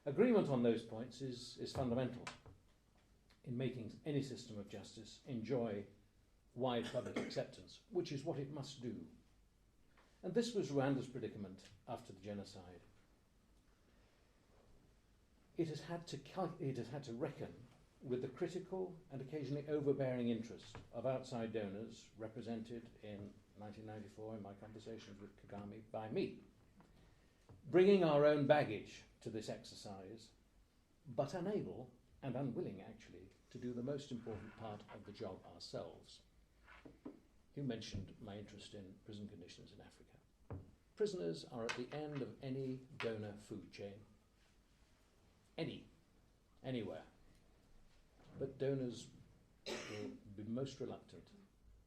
Agreement on those points is fundamental in making any system of justice enjoy wide public acceptance, which is what it must do. And this was Rwanda's predicament after the genocide. It has had to reckon with the critical and occasionally overbearing interest of outside donors represented in 1994 in my conversations with Kagame by me, bringing our own baggage to this exercise, but unable and unwilling actually to do the most important part of the job ourselves. You mentioned my interest in prison conditions in Africa. prisoners are at the end of any donor food chain. Anywhere. But donors will be most reluctant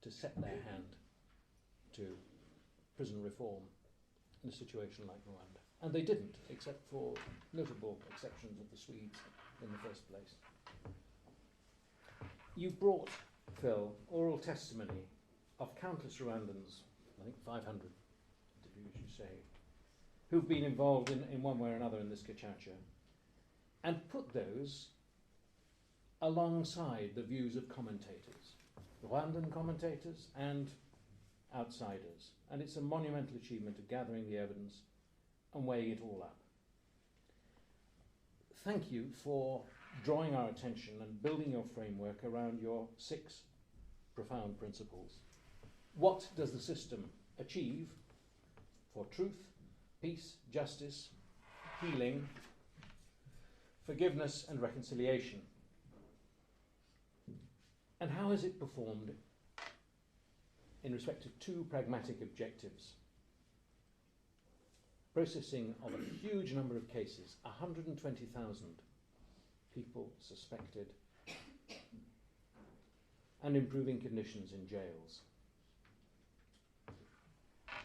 to set their hand to prison reform in a situation like Rwanda. And they didn't, except for notable exceptions of the Swedes in the first place. You brought, Phil, oral testimony of countless Rwandans, I think 500 interviews you say, who've been involved in one way or another in this Gacaca, and put those alongside the views of commentators, Rwandan commentators and outsiders. And it's a monumental achievement of gathering the evidence and weighing it all up. Thank you for drawing our attention and building your framework around your 6 profound principles. What does the system achieve for truth, peace, justice, healing, forgiveness and reconciliation? And how is it performed in respect of 2 pragmatic objectives? Processing of a huge number of cases, 120,000 people suspected, and improving conditions in jails.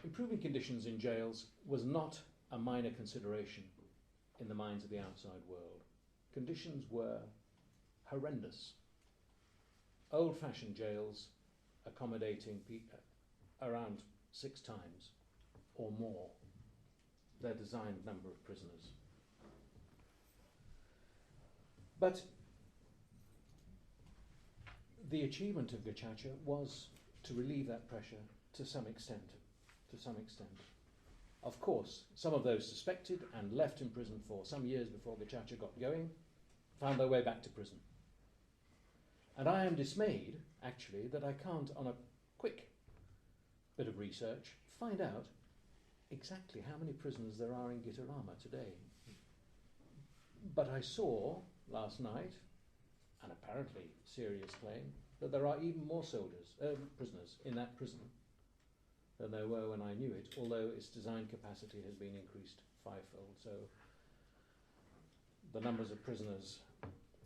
Improving conditions in jails was not a minor consideration in the minds of the outside world. Conditions were horrendous. Old-fashioned jails accommodating around 6 times or more their designed number of prisoners. But the achievement of Gacaca was to relieve that pressure to some extent. Of course, some of those suspected and left in prison for some years before Gacaca got going found their way back to prison. And I am dismayed, actually, that I can't, on a quick bit of research, find out exactly how many prisoners there are in Gitarama today. But I saw last night, an apparently serious claim, that there are even more prisoners in that prison than there were when I knew it, although its design capacity has been increased 5-fold. So the numbers of prisoners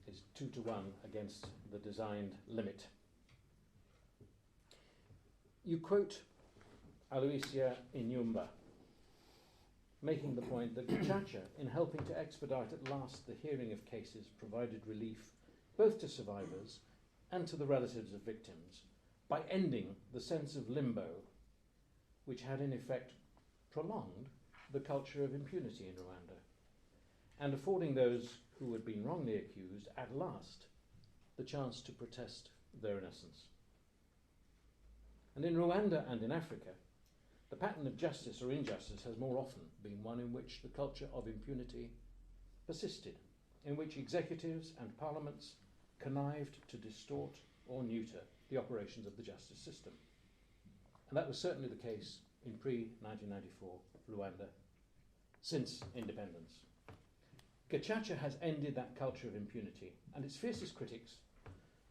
is 2 to 1 against the designed limit. You quote Aloysia Inyumba, making the point that Gacaca, in helping to expedite at last the hearing of cases, provided relief both to survivors and to the relatives of victims by ending the sense of limbo which had in effect prolonged the culture of impunity in Rwanda, and affording those who had been wrongly accused at last the chance to protest their innocence. And in Rwanda and in Africa, the pattern of justice or injustice has more often been one in which the culture of impunity persisted, in which executives and parliaments connived to distort or neuter the operations of the justice system. And that was certainly the case in pre-1994 Rwanda, since independence. Gacaca has ended that culture of impunity, and its fiercest critics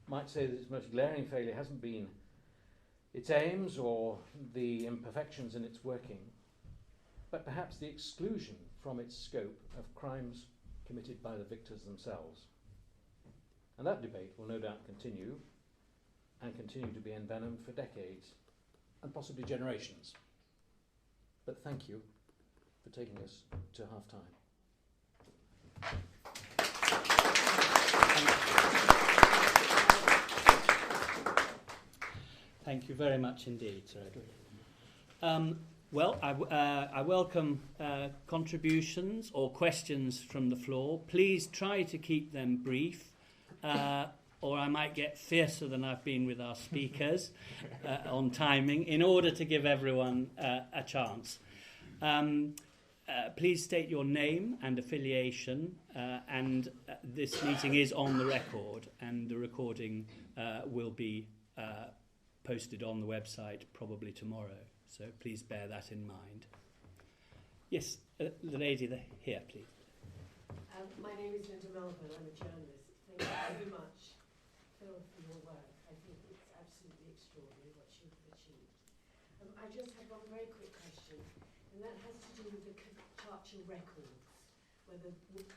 might say that its most glaring failure hasn't been its aims or the imperfections in its working, but perhaps the exclusion from its scope of crimes committed by the victors themselves. And that debate will no doubt continue, and continue to be envenomed for decades, and possibly generations. But thank you for taking us to half-time. Thank you very much indeed, Sir Edward. Well, I welcome contributions or questions from the floor. Please try to keep them brief, or I might get fiercer than I've been with our speakers on timing, in order to give everyone a chance. Please state your name and affiliation, and this meeting is on the record, and the recording will be posted on the website probably tomorrow, so please bear that in mind. Yes, the lady here, please. My name is Linda Melvin. I'm a journalist. Thank you very much, Phil, for your work. I think it's absolutely extraordinary what you've achieved. I just have one very quick question. and that has to do with the Gacaca records, whether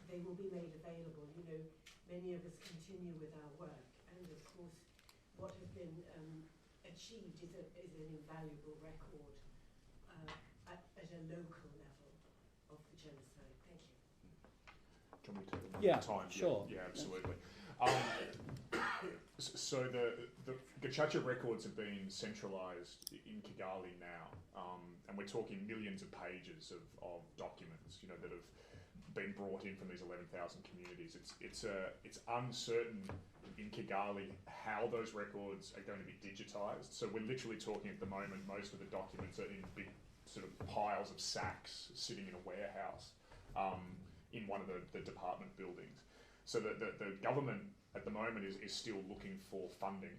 they will be made available. You know, many of us continue with our work, and of course, what has been achieved is an invaluable record at a local level of the genocide. Thank you. Can we take another Yeah, time? sure. Yeah, absolutely. So the Gacaca records have been centralised in Kigali now, and we're talking millions of pages of documents, you know, that have been brought in from these 11,000 communities. It's uncertain in Kigali how those records are going to be digitised. So we're literally talking at the moment, most of the documents are in big sort of piles of sacks sitting in a warehouse in one of the department buildings. So the government at the moment is still looking for funding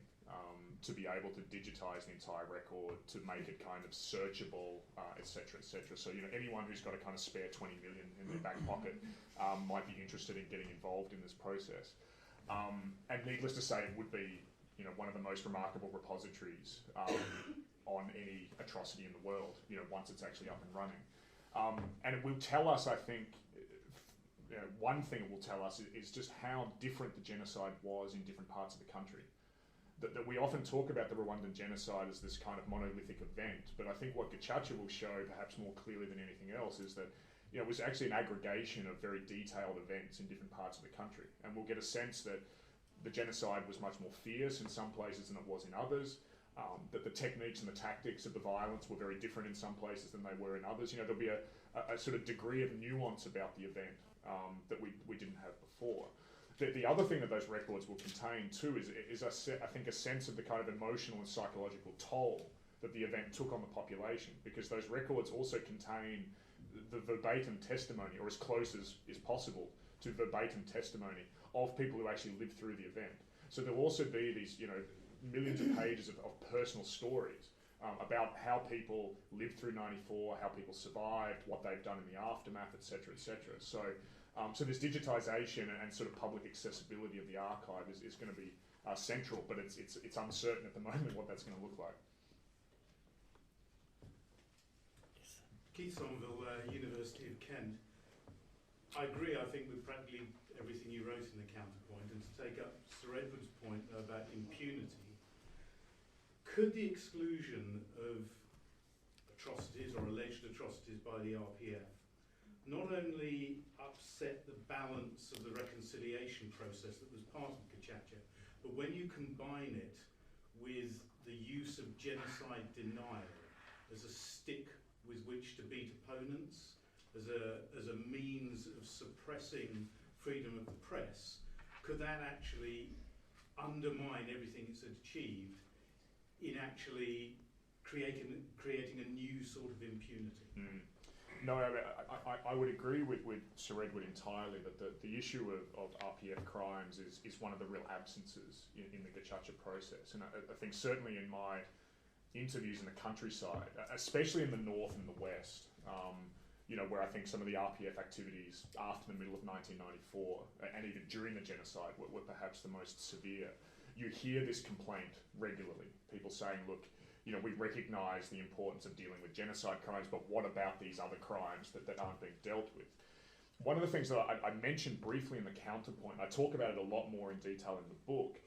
to be able to digitise the entire record, to make it kind of searchable, etc., etc. So, you know, anyone who's got a kind of spare 20 million in their back pocket might be interested in getting involved in this process. And needless to say, it would be, you know, one of the most remarkable repositories on any atrocity in the world, you know, once it's actually up and running. And it will tell us, I think, you know, one thing it will tell us is just how different the genocide was in different parts of the country. That we often talk about the Rwandan genocide as this kind of monolithic event, but I think what Gacaca will show perhaps more clearly than anything else is that, you know, it was actually an aggregation of very detailed events in different parts of the country. And we'll get a sense that the genocide was much more fierce in some places than it was in others, that the techniques and the tactics of the violence were very different in some places than they were in others. You know, there'll be a sort of degree of nuance about the event that we didn't have before. The other thing that those records will contain too is I think a sense of the kind of emotional and psychological toll that the event took on the population, because those records also contain the verbatim testimony, or as close as is possible to verbatim testimony of people who actually lived through the event. So there'll also be these, you know, millions of pages of personal stories about how people lived through '94, how people survived, what they've done in the aftermath, etc., etc. So this digitisation and sort of public accessibility of the archive is going to be central, but it's uncertain at the moment what that's going to look like. Keith Somerville, University of Kent. I agree, I think, with practically everything you wrote in the counterpoint, and to take up Sir Edward's point about impunity, could the exclusion of atrocities or alleged atrocities by the RPF not only upset the balance of the reconciliation process that was part of Gacaca, but when you combine it with the use of genocide denial as a stick with which to beat opponents, as a means of suppressing freedom of the press, could that actually undermine everything it's achieved in actually creating a new sort of impunity? Mm. No, I would agree with Sir Edward entirely that the issue of RPF crimes is one of the real absences in the Gacaca process. And I think certainly in my interviews in the countryside, especially in the north and the west, you know, where I think some of the RPF activities after the middle of 1994 and even during the genocide were perhaps the most severe, you hear this complaint regularly. People saying, look, you know, we recognise the importance of dealing with genocide crimes, but what about these other crimes that aren't being dealt with? One of the things that I mentioned briefly in the counterpoint, I talk about it a lot more in detail in the book,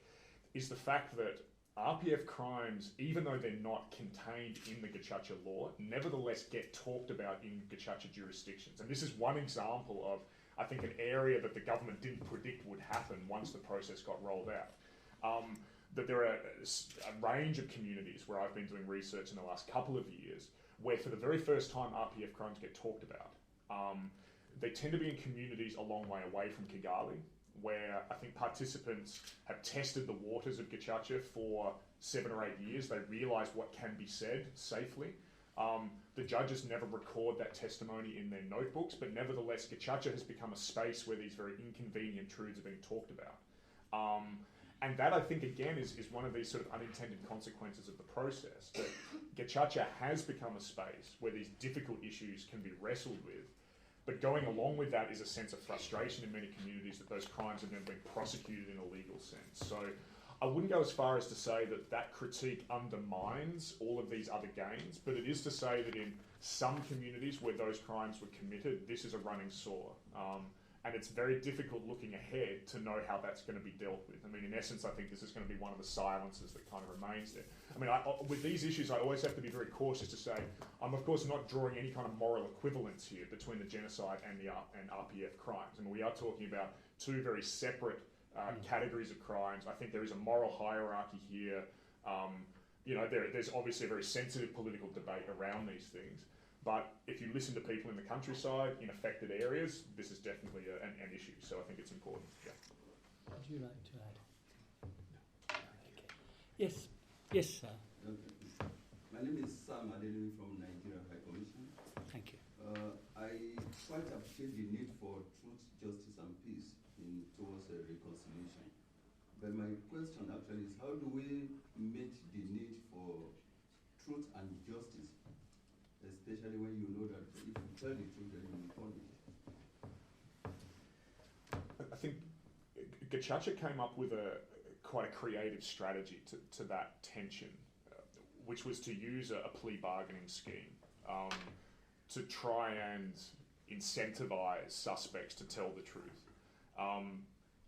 is the fact that RPF crimes, even though they're not contained in the Gacaca law, nevertheless get talked about in Gacaca jurisdictions. And this is one example of, I think, an area that the government didn't predict would happen once the process got rolled out. That there are a range of communities where I've been doing research in the last couple of years where for the very first time RPF crimes get talked about. They tend to be in communities a long way away from Kigali, where I think participants have tested the waters of Gacaca for 7 or 8 years. They realise what can be said safely. The judges never record that testimony in their notebooks, but nevertheless Gacaca has become a space where these very inconvenient truths are being talked about. And that, I think, again, is one of these sort of unintended consequences of the process, that Gacaca has become a space where these difficult issues can be wrestled with, but going along with that is a sense of frustration in many communities that those crimes have never been prosecuted in a legal sense. So I wouldn't go as far as to say that that critique undermines all of these other gains, but it is to say that in some communities where those crimes were committed, this is a running sore. And it's very difficult looking ahead to know how that's going to be dealt with. I mean, in essence, I think this is going to be one of the silences that kind of remains there. I mean, with these issues, I always have to be very cautious to say, I'm of course not drawing any kind of moral equivalence here between the genocide and the RPF crimes. I mean, we are talking about two very separate categories of crimes. I think there is a moral hierarchy here. You know, there's obviously a very sensitive political debate around these things. But if you listen to people in the countryside, in affected areas, this is definitely an issue. So I think it's important. Yeah. Would you like to add? No. Okay. Yes. Yes, sir. Okay. My name is Sam Adeli from Nigeria High Commission. Thank you. I quite appreciate the need for truth, justice, and peace towards reconciliation. But my question actually is, how do we meet the need for truth and justice? Especially when you know that if you tell the truth, then you will be punished. I think Gacaca came up with quite a creative strategy to that tension, which was to use a plea bargaining scheme to try and incentivize suspects to tell the truth.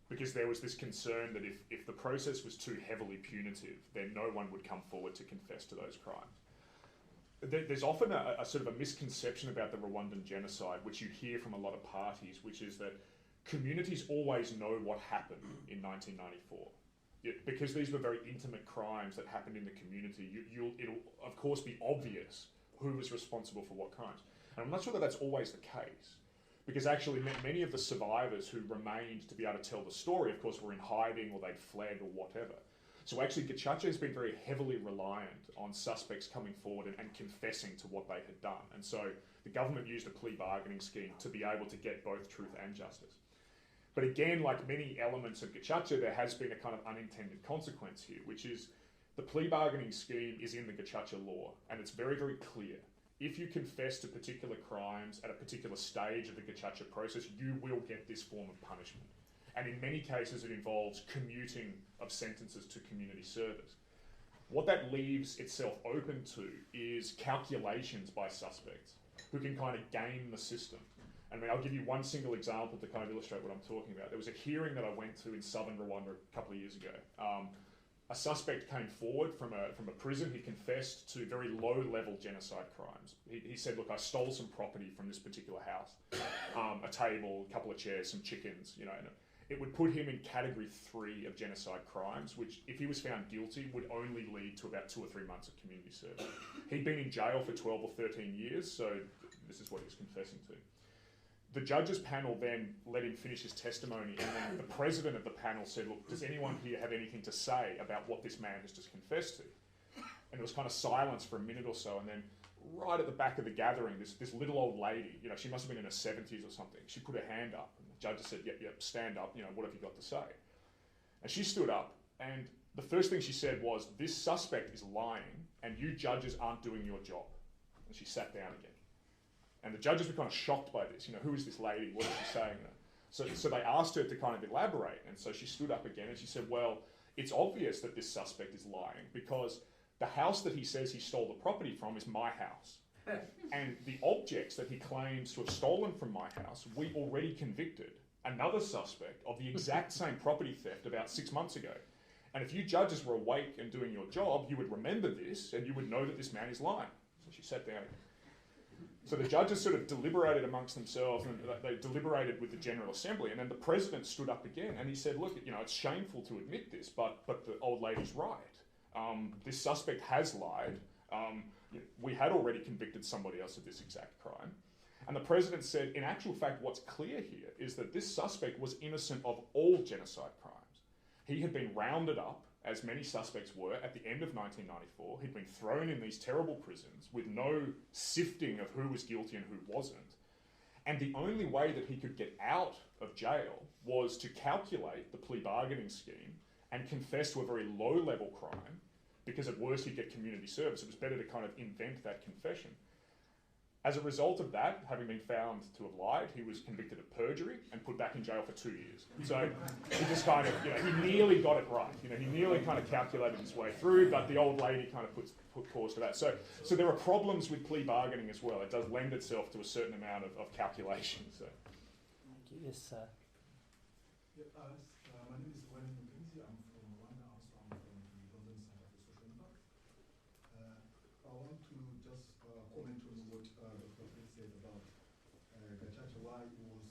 Because there was this concern that if the process was too heavily punitive, then no one would come forward to confess to those crimes. There's often a sort of a misconception about the Rwandan genocide, which you hear from a lot of parties, which is that communities always know what happened in 1994. Because these were very intimate crimes that happened in the community, it'll of course be obvious who was responsible for what crimes. And I'm not sure that that's always the case, because actually many of the survivors who remained to be able to tell the story, of course, were in hiding or they'd fled or whatever. So actually, Gacaca has been very heavily reliant on suspects coming forward and confessing to what they had done. And so the government used a plea bargaining scheme to be able to get both truth and justice. But again, like many elements of Gacaca, there has been a kind of unintended consequence here, which is the plea bargaining scheme is in the Gacaca law, and it's very, very clear. If you confess to particular crimes at a particular stage of the Gacaca process, you will get this form of punishment. And in many cases, it involves commuting of sentences to community service. What that leaves itself open to is calculations by suspects who can kind of game the system. I mean, I'll give you one single example to kind of illustrate what I'm talking about. There was a hearing that I went to in southern Rwanda a couple of years ago. A suspect came forward from a prison. He confessed to very low-level genocide crimes. He said, look, I stole some property from this particular house, a table, a couple of chairs, some chickens, you know. And it would put him in category 3 of genocide crimes, which, if he was found guilty, would only lead to about 2 or 3 months of community service. He'd been in jail for 12 or 13 years, so this is what he was confessing to. The judges panel then let him finish his testimony, and then the president of the panel said, look, does anyone here have anything to say about what this man has just confessed to? And there was kind of silence for a minute or so, and then right at the back of the gathering, this little old lady, you know, she must have been in her 70s or something, she put her hand up, and the judge said, yep, stand up, you know, what have you got to say? And she stood up, and the first thing she said was, this suspect is lying, and you judges aren't doing your job. And she sat down again. And the judges were kind of shocked by this. You know, who is this lady? What is she saying? So they asked her to kind of elaborate. And so she stood up again and she said, well, it's obvious that this suspect is lying because the house that he says he stole the property from is my house. And the objects that he claims to have stolen from my house, we already convicted another suspect of the exact same property theft about 6 months ago. And if you judges were awake and doing your job, you would remember this and you would know that this man is lying. So she sat down again. So the judges sort of deliberated amongst themselves, and they deliberated with the General Assembly, and then the president stood up again and he said, look, you know, it's shameful to admit this, but the old lady's right. This suspect has lied. We had already convicted somebody else of this exact crime. And the president said, in actual fact, what's clear here is that this suspect was innocent of all genocide crimes. He had been rounded up, as many suspects were, at the end of 1994. He'd been thrown in these terrible prisons with no sifting of who was guilty and who wasn't. And the only way that he could get out of jail was to calculate the plea bargaining scheme and confess to a very low-level crime, because at worst he'd get community service. It was better to kind of invent that confession. As a result of that, having been found to have lied, he was convicted of perjury and put back in jail for 2 years. So he just kind of, he nearly got it right. He nearly kind of calculated his way through, but the old lady kind of put pause to that. So there are problems with plea bargaining as well. It does lend itself to a certain amount of calculation. So. Thank you. Yes, sir. Yeah, my name is Wayne Mackenzie. I'm from Rwanda. Also, I'm from the London Center for Social Impact. I want to just comment on what Dr. Paice said about Gacaca, why it was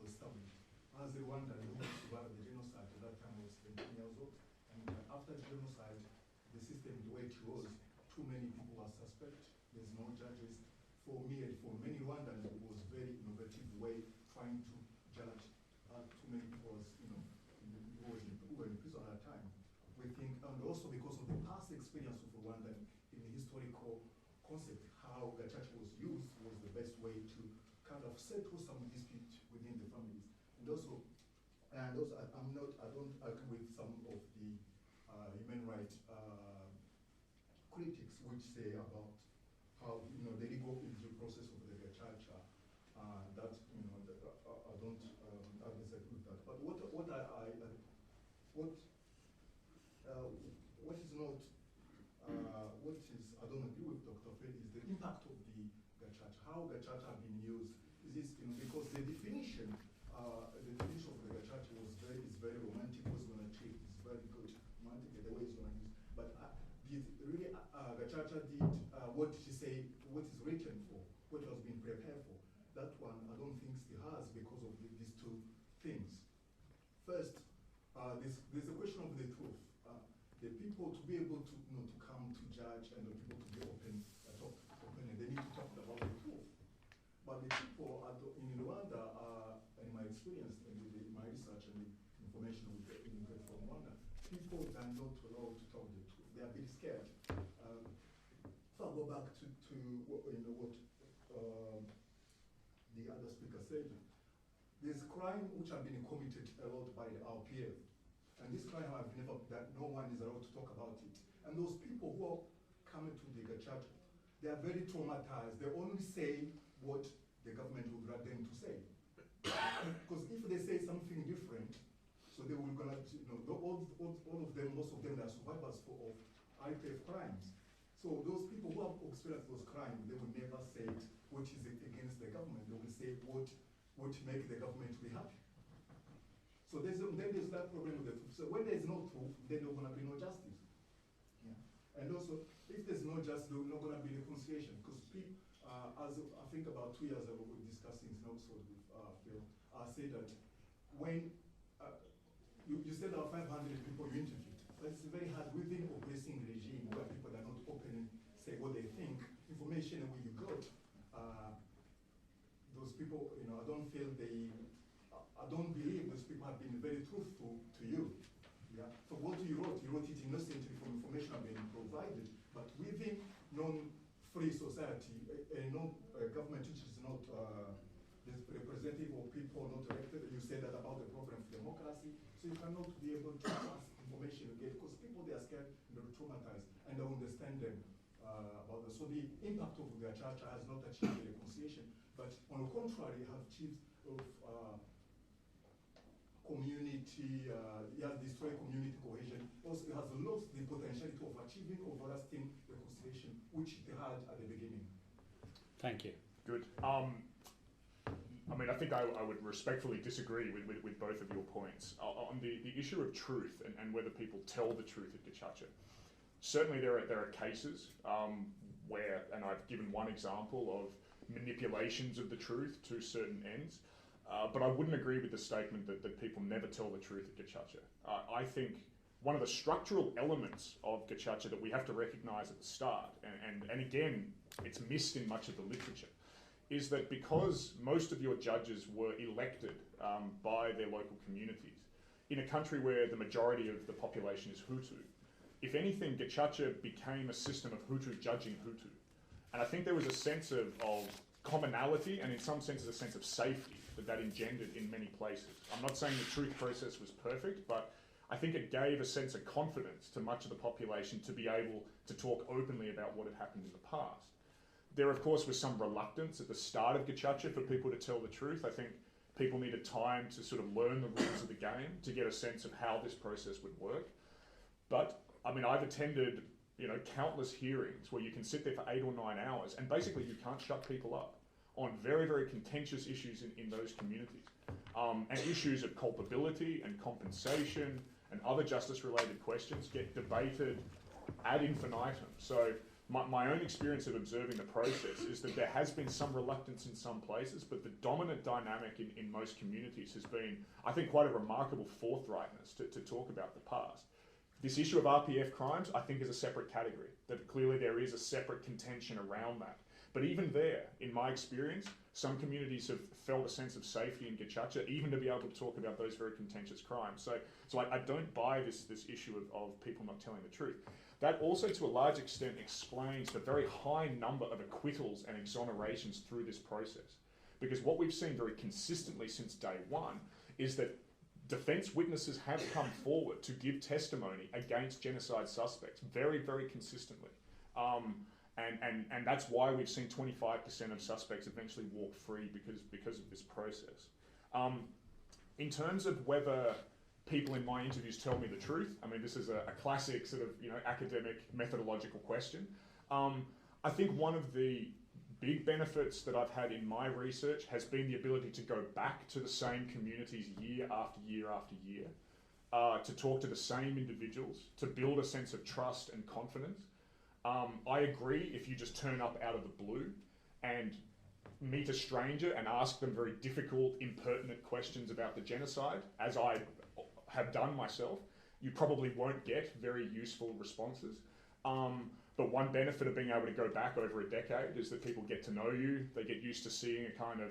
established. As a Rwandan who survived the genocide, at that time I was 17 years old, and after the genocide, the system, the way it was, too many people are suspect. There's no judges. For me and for many Rwandans, it was a very innovative way trying to judge too many people was, who were in prison at that time. We think, and also because of the past experience of Rwanda in the historical concept, how Gacaca was used was the best way to kind of settle some dispute within the families. And also I don't agree with some of the human rights critics which say about how the legal entry process of the Gacaca that I don't disagree with that. But what is not I don't agree with Dr. Paice is the impact of the Gacaca. How Gacaca have been used is this because the definition of the Gacaca is very romantic. Was going to treat is very good romantic the way it's going to use. But Gacaca did what she say, what is written for, what has been prepared for. That one I don't think it has because of these two things. First, there's a question of the truth. The people to be able to to come to judge and the people to be open, and they need to talk about the truth. But the people in Rwanda, in my experience and my research and the information we get from Rwanda, people are not allowed to talk the truth. They are a bit scared. So I'll go back to what the other speaker said. There's crime which have been committed a lot by our peers. And this crime I've never, that no one is allowed to talk about it. And those people who are coming to the Gacaca, they are very traumatized. They only say what the government would like them to say. Because if they say something different, so they will gonna, all of them, most of them, they are survivors of IPF crimes. So those people who have experienced those crimes, they will never say what is against the government. They will say what make the government be happy. So then there's that problem with the truth. So when there's no truth, then there's going to be no justice. Yeah. And also, if there's no justice, there's not going to be reconciliation. Because as I think about 2 years ago, we were discussing in Oxford with Phil, I said that when you said there are 500 people you interviewed, but it's very hard within oppressing regime where people are not open and say what they think. Information when you got, those people, I don't feel I don't believe those people have been very truthful to you. Yeah. So what you wrote it innocently from information have been provided, but within non-free society, a government which is not representative of people not elected, you said that about the problem of democracy, so you cannot be able to trust information you get because people they are scared and they're traumatized and they understand them about this. So the impact of Gacaca has not achieved the reconciliation, but on the contrary, have achieved of community, it has destroyed community cohesion. Also, it has lost the potentiality of achieving everlasting reconciliation, which it had at the beginning. Thank you. Good. I think I would respectfully disagree with both of your points. On the issue of truth and whether people tell the truth at Gacaca, certainly there are cases where, and I've given one example of manipulations of the truth to certain ends, but I wouldn't agree with the statement that people never tell the truth at Gacaca. I think one of the structural elements of Gacaca that we have to recognise at the start, and again, it's missed in much of the literature, is that because most of your judges were elected by their local communities, in a country where the majority of the population is Hutu, if anything, Gacaca became a system of Hutu judging Hutu. And I think there was a sense of commonality and in some senses a sense of safety that engendered in many places. I'm not saying the truth process was perfect, but I think it gave a sense of confidence to much of the population to be able to talk openly about what had happened in the past. There, of course, was some reluctance at the start of Gacaca for people to tell the truth. I think people needed time to sort of learn the rules of the game, to get a sense of how this process would work. But, I mean, I've attended, countless hearings where you can sit there for 8 or 9 hours and basically you can't shut people up on very, very contentious issues in those communities. And issues of culpability and compensation and other justice-related questions get debated ad infinitum. So my own experience of observing the process is that there has been some reluctance in some places, but the dominant dynamic in most communities has been, I think, quite a remarkable forthrightness to talk about the past. This issue of RPF crimes, I think, is a separate category, that clearly there is a separate contention around that. But even there, in my experience, some communities have felt a sense of safety in Gacaca, even to be able to talk about those very contentious crimes. So I don't buy this issue of people not telling the truth. That also, to a large extent, explains the very high number of acquittals and exonerations through this process. Because what we've seen very consistently since day one is that defence witnesses have come forward to give testimony against genocide suspects very, very consistently. And that's why we've seen 25% of suspects eventually walk free because of this process. In terms of whether people in my interviews tell me the truth, I mean, this is a classic sort of academic methodological question. I think one of the big benefits that I've had in my research has been the ability to go back to the same communities year after year after year, to talk to the same individuals, to build a sense of trust and confidence. I agree, if you just turn up out of the blue and meet a stranger and ask them very difficult, impertinent questions about the genocide, as I have done myself, you probably won't get very useful responses. But one benefit of being able to go back over a decade is that people get to know you, they get used to seeing a kind of,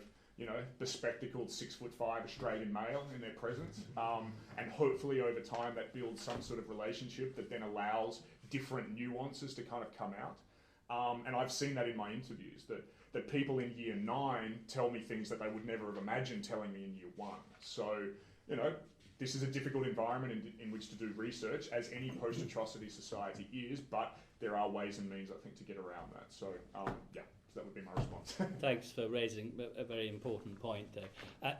bespectacled 6'5" Australian male in their presence. And hopefully over time that builds some sort of relationship that then allows different nuances to kind of come out. And I've seen that in my interviews, that people in year 9 tell me things that they would never have imagined telling me in year 1. So, this is a difficult environment in which to do research, as any post-atrocity society is, but there are ways and means, I think, to get around that. So, so that would be my response. Thanks for raising a very important point there.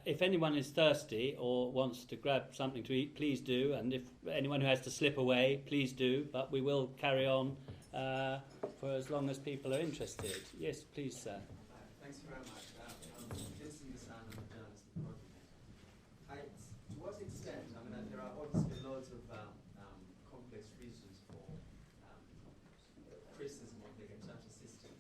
If anyone is thirsty or wants to grab something to eat, please do. And if anyone who has to slip away, please do. But we will carry on for as long as people are interested. Yes, please, sir. Thanks very much. To what extent, there are obviously loads of complex reasons for criticism of the Gacaca system,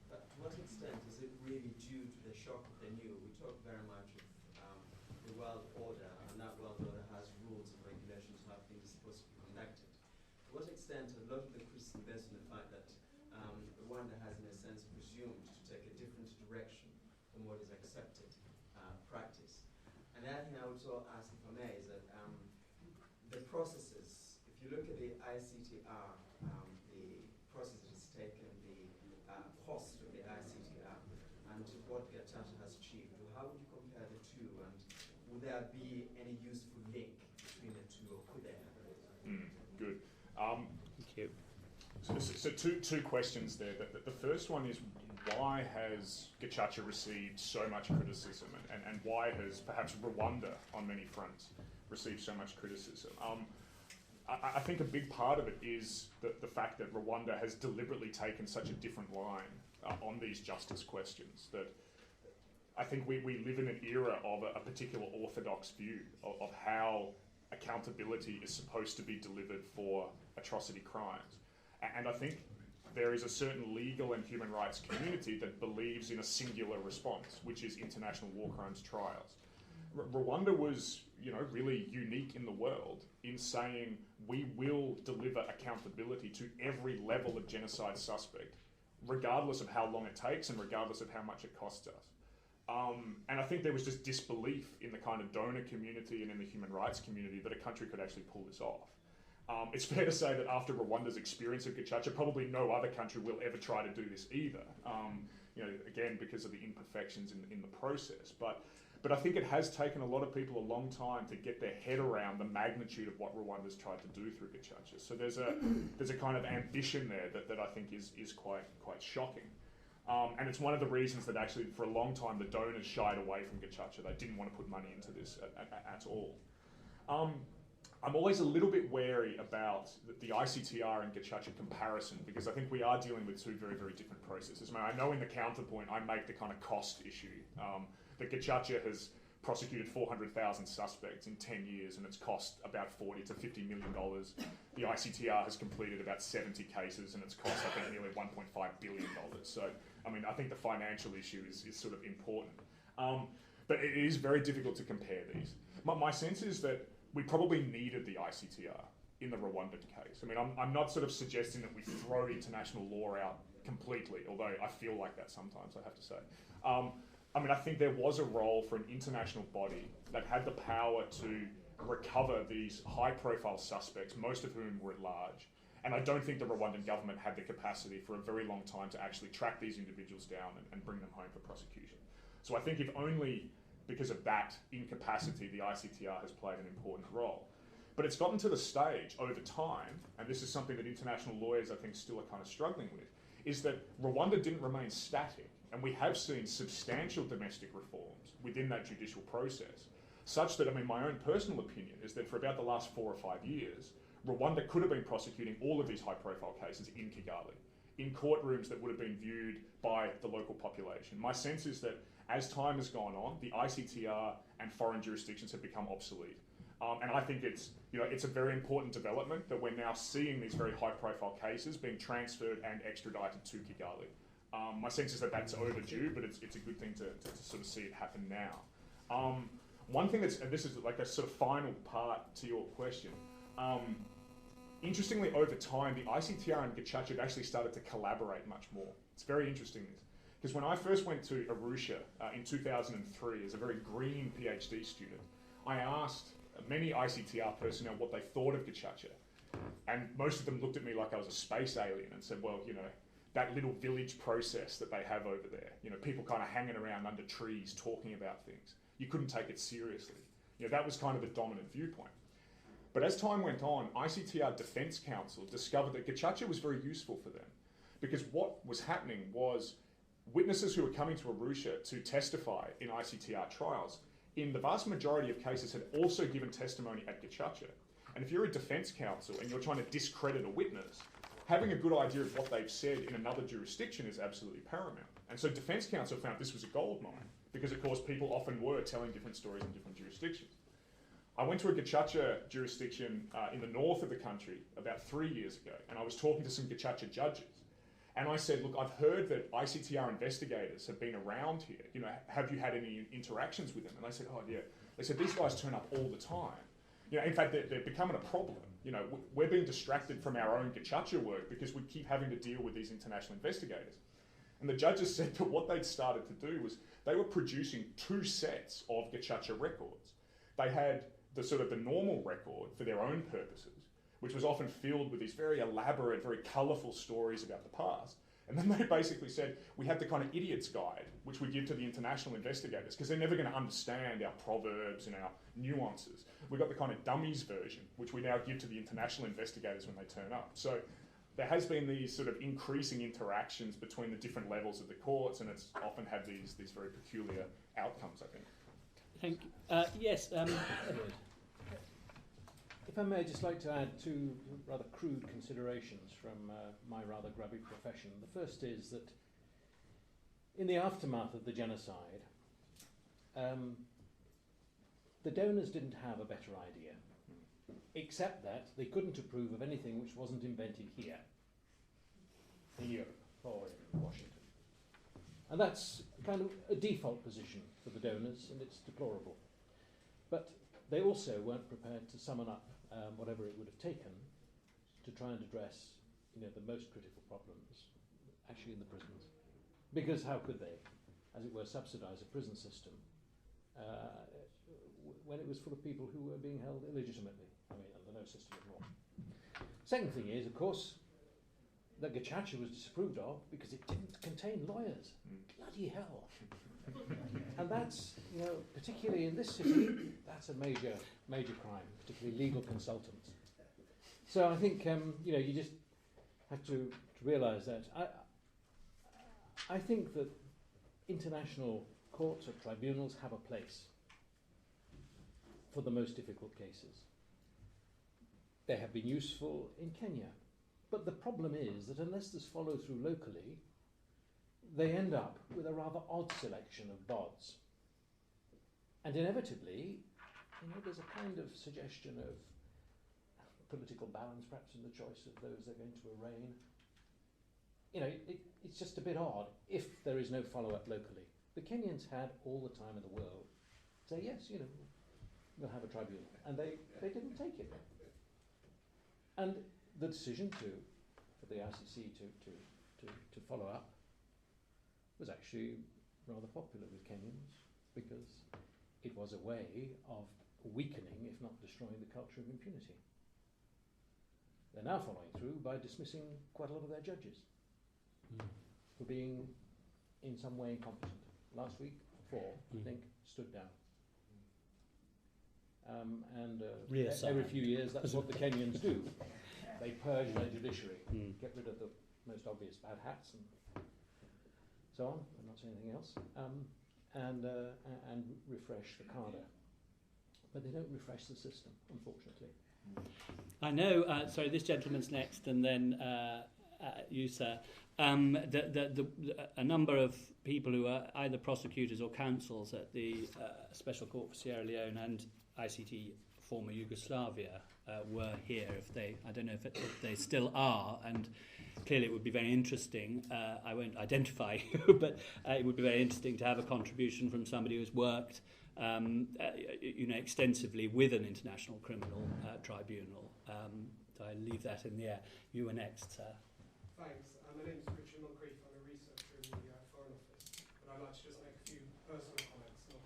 but to what extent is it really due to the shock of the new? We talk very much of the world order, and that world order has rules and regulations how things are supposed to be conducted. To what extent a lot of the criticism based on the fact that Rwanda has, in a sense, presumed to take a different direction from what is accepted practice. And the other thing I would also ask, if I may, is that the processes, if you look at the ICTR, the processes taken, the cost of the ICTR, and what Gacaca has achieved, how would you compare the two, and would there be any useful link between the two, or could there? Good. Thank you. So two questions there. The first one is, why has Gacaca received so much criticism, and why has perhaps Rwanda on many fronts received so much criticism? I think a big part of it is the fact that Rwanda has deliberately taken such a different line on these justice questions, that I think we live in an era of a particular orthodox view of how accountability is supposed to be delivered for atrocity crimes. And I think there is a certain legal and human rights community that believes in a singular response, which is international war crimes trials. Rwanda was, really unique in the world in saying we will deliver accountability to every level of genocide suspect, regardless of how long it takes and regardless of how much it costs us. And I think there was just disbelief in the kind of donor community and in the human rights community that a country could actually pull this off. It's fair to say that after Rwanda's experience of Gacaca, probably no other country will ever try to do this either. Again, because of the imperfections in the process. But I think it has taken a lot of people a long time to get their head around the magnitude of what Rwanda's tried to do through Gacaca. So there's a kind of ambition there that I think is quite shocking. And it's one of the reasons that actually for a long time the donors shied away from Gacaca. They didn't want to put money into this at all. I'm always a little bit wary about the ICTR and Gacaca comparison, because I think we are dealing with two very, very different processes. I know in the counterpoint I make the kind of cost issue. That Gacaca has prosecuted 400,000 suspects in 10 years and it's cost about $40 to $50 million. The ICTR has completed about 70 cases and it's cost, I think, nearly $1.5 billion. So, I think the financial issue is sort of important. But it is very difficult to compare these. My sense is that we probably needed the ICTR in the Rwandan case. I'm not sort of suggesting that we throw international law out completely, although I feel like that sometimes, I have to say. I think there was a role for an international body that had the power to recover these high-profile suspects, most of whom were at large. And I don't think the Rwandan government had the capacity for a very long time to actually track these individuals down and bring them home for prosecution. So I think if only because of that incapacity, the ICTR has played an important role. But it's gotten to the stage over time, and this is something that international lawyers, I think, still are kind of struggling with, is that Rwanda didn't remain static. And we have seen substantial domestic reforms within that judicial process, such that, my own personal opinion is that for about the last 4 or 5 years, Rwanda could have been prosecuting all of these high-profile cases in Kigali, in courtrooms that would have been viewed by the local population. My sense is that as time has gone on, the ICTR and foreign jurisdictions have become obsolete. And I think it's a very important development that we're now seeing these very high-profile cases being transferred and extradited to Kigali. My sense is that that's overdue, but it's a good thing to sort of see it happen now. One thing and this is like a sort of final part to your question, interestingly, over time, the ICTR and Gacaca have actually started to collaborate much more. It's very interesting, because when I first went to Arusha in 2003 as a very green PhD student, I asked many ICTR personnel what they thought of Gacaca. And most of them looked at me like I was a space alien and said, well, that little village process that they have over there, people kind of hanging around under trees talking about things. You couldn't take it seriously. That was kind of the dominant viewpoint. But as time went on, ICTR Defence Counsel discovered that Gacaca was very useful for them, because what was happening was witnesses who were coming to Arusha to testify in ICTR trials, in the vast majority of cases, had also given testimony at Gacaca. And if you're a defence counsel and you're trying to discredit a witness, having a good idea of what they've said in another jurisdiction is absolutely paramount. And so Defence Counsel found this was a gold mine, because of course people often were telling different stories in different jurisdictions. I went to a Gacaca jurisdiction in the north of the country about 3 years ago, and I was talking to some Gacaca judges. And I said, look, I've heard that ICTR investigators have been around here. Have you had any interactions with them? And they said, oh yeah. They said, these guys turn up all the time. In fact, they're becoming a problem. We're being distracted from our own Gacaca work because we keep having to deal with these international investigators. And the judges said that what they'd started to do was they were producing 2 sets of Gacaca records. They had the normal record for their own purposes, which was often filled with these very elaborate, very colourful stories about the past. And then they basically said, we have the kind of idiot's guide, which we give to the international investigators, because they're never going to understand our proverbs and our nuances. We've got the kind of dummies version, which we now give to the international investigators when they turn up. So there has been these sort of increasing interactions between the different levels of the courts, and it's often had these very peculiar outcomes, I think. Thank you. Yes, Edward. If I may, I'd just like to add 2 rather crude considerations from my rather grubby profession. The first is that in the aftermath of the genocide, the donors didn't have a better idea, except that they couldn't approve of anything which wasn't invented here, in Europe or in Washington. And that's kind of a default position for the donors, and it's deplorable. But they also weren't prepared to summon up whatever it would have taken to try and address the most critical problems actually in the prisons. Because how could they, as it were, subsidise a prison system when it was full of people who were being held illegitimately, under no system of law. Second thing is, of course, that Gacaca was disapproved of because it didn't contain lawyers. Bloody hell. And that's, particularly in this city, that's a major crime, particularly legal consultants. So I think, you just have to realise that. I think that international courts or tribunals have a place for the most difficult cases. They have been useful in Kenya. But the problem is that unless there's follow-through locally, they end up with a rather odd selection of bods. And inevitably, there's a kind of suggestion of political balance, perhaps, in the choice of those they're going to arraign. It's just a bit odd if there is no follow-up locally. The Kenyans had all the time in the world to say, yes, we'll have a tribunal. And they didn't take it. And the decision for the ICC to follow up was actually rather popular with Kenyans because it was a way of weakening, if not destroying, the culture of impunity. They're now following through by dismissing quite a lot of their judges for being in some way incompetent. Last week, 4, I think, stood down. Every few years, that's what the Kenyans do. They purge their judiciary, get rid of the most obvious bad hats and so on, I'm not saying anything else, and refresh the cadre. But they don't refresh the system, unfortunately. I know, sorry, this gentleman's next, and then you, sir. A number of people who are either prosecutors or counsels at the Special Court for Sierra Leone and ICT former Yugoslavia were here. I don't know if they still are, and clearly it would be very interesting. I won't identify you, but it would be very interesting to have a contribution from somebody who's worked, extensively with an international criminal tribunal. So I leave that in the air. You were next, sir. Thanks. My name is Richard Moncrief. I'm a researcher in the Foreign Office, but I'd like to just make a few personal comments, not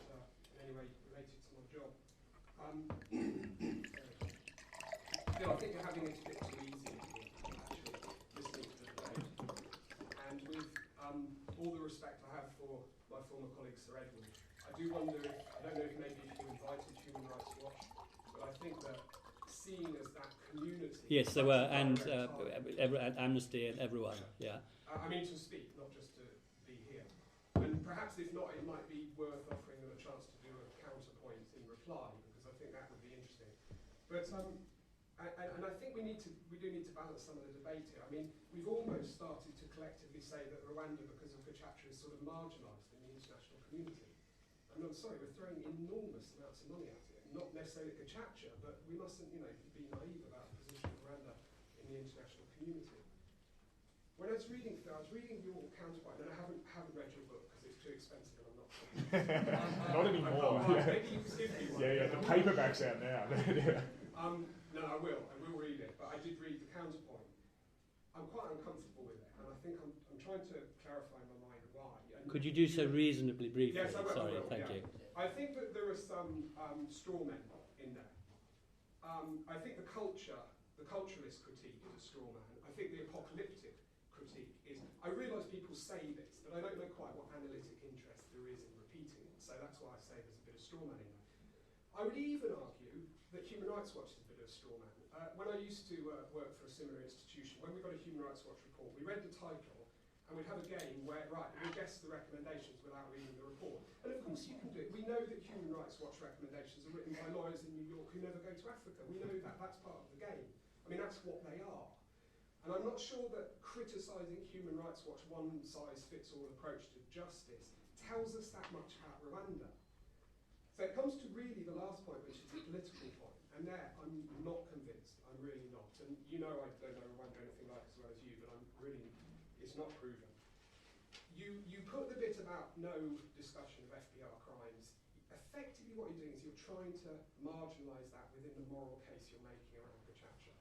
in any way related to my job. Bill, I think you're having it a bit too easy, actually, listening to the debate. And with all the respect I have for my former colleague Sir Edward, I do wonder if, I don't know if maybe if you invited Human Rights Watch, but I think that seen as that community... Yes, there were, and Amnesty and everyone, yeah. I mean to speak, not just to be here. And perhaps if not, it might be worth offering them a chance to do a counterpoint in reply, because I think that would be interesting. But and I think we do need to balance some of the debate here. I mean, we've almost started to collectively say that Rwanda, because of Gacaca, is sort of marginalised in the international community. And I'm sorry, we're throwing enormous amounts of money at it. Not necessarily Gacaca, but we mustn't, be naive about the position of Rwanda in the international community. When I was reading your counterpoint, and I haven't read your book because it's too expensive and I'm not sure. Not anymore. Maybe you can give me one. Yeah, the paperback's out now. No, I will read it, but I did read the counterpoint. I'm quite uncomfortable with it, and I think I'm trying to clarify in my mind why. And could you do so reasonably briefly? Yes, I will. Sorry, thank you. I think that there are some straw men in there. I think the culturalist critique is a straw man. I think the apocalyptic critique is... I realise people say this, but I don't know quite what analytic interest there is in repeating it, so that's why I say there's a bit of straw man in there. I would even argue that Human Rights Watch is a bit of a straw man. When I used to work for a similar institution, when we got a Human Rights Watch report, we read the title, and we'd have a game where, we'll guess the recommendations without reading the report. And of course you can do it. We know that Human Rights Watch recommendations are written by lawyers in New York who never go to Africa. We know that. That's part of the game. I mean, that's what they are. And I'm not sure that criticising Human Rights Watch one-size-fits-all approach to justice tells us that much about Rwanda. So it comes to really the last point, which is the political point. And there, I'm not convinced. I'm really not. And I don't know Rwanda anything like as well as you, but I'm really... It's not proven. You put the bit about no discussion of FBR crimes. Effectively what you're doing is you're trying to marginalise that within the moral case you're making around Gacaca.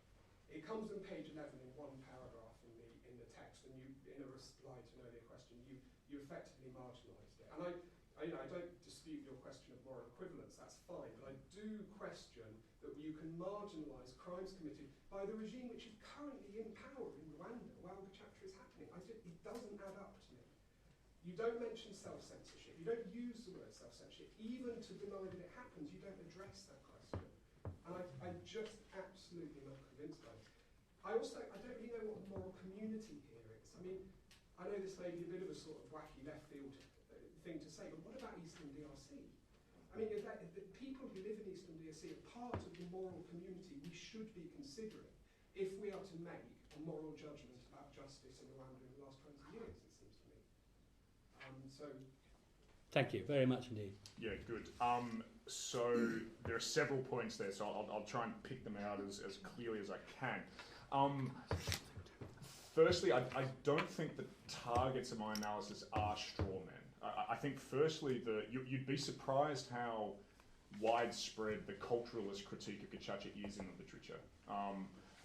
It comes on page 11 in one paragraph in the text, and in a reply to an earlier question, you effectively marginalised it. And I don't dispute your question of moral equivalence, that's fine, but I do question that you can marginalise crimes committed by the regime which is currently in power in Rwanda while Gacaca is happening. It doesn't add up to me. You don't mention self-censorship. You don't use the word self-censorship. Even to deny that it happens, you don't address that question. And I'm just absolutely not convinced by it. I don't really know what the moral community here is. I mean, I I know this may be a bit of a sort of wacky left field thing to say, but what about Eastern DRC? I mean, the people who live in Eastern DRC are part of the moral community we should be considering if we are to make a moral judgment about justice in Rwanda in the last 20 years, it seems to me. Thank you very much indeed. Yeah, good. So there are several points there, so I'll try and pick them out as clearly as I can. Firstly, I don't think the targets of my analysis are straw men. I think firstly, you'd be surprised how widespread the culturalist critique of Gacaca is in the literature.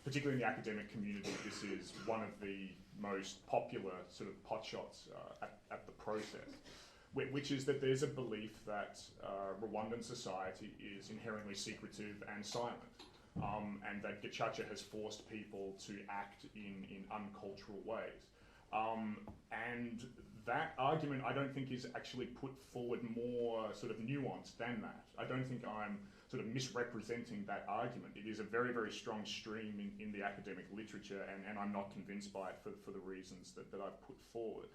Particularly in the academic community, this is one of the most popular sort of potshots at the process, which is that there's a belief that Rwandan society is inherently secretive and silent, and that Gacaca has forced people to act in uncultural ways. And that argument, I don't think, is actually put forward more sort of nuanced than that. I don't think I'm sort of misrepresenting that argument. It is a very, very strong stream in the academic literature, and I'm not convinced by it for the reasons that I've put forward.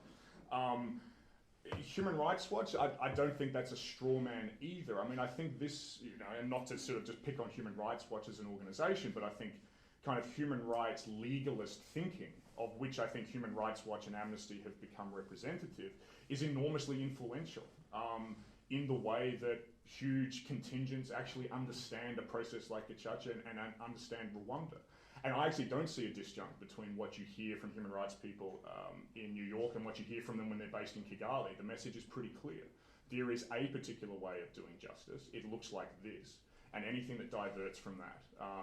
Human Rights Watch, I don't think that's a straw man either. I mean, I think this, and not to sort of just pick on Human Rights Watch as an organisation, but I think kind of human rights legalist thinking, of which I think Human Rights Watch and Amnesty have become representative, is enormously influential in the way that huge contingents actually understand a process like Gacaca and understand Rwanda. And I actually don't see a disjunct between what you hear from human rights people in New York and what you hear from them when they're based in Kigali. The message is pretty clear. There is a particular way of doing justice. It looks like this. And anything that diverts from that,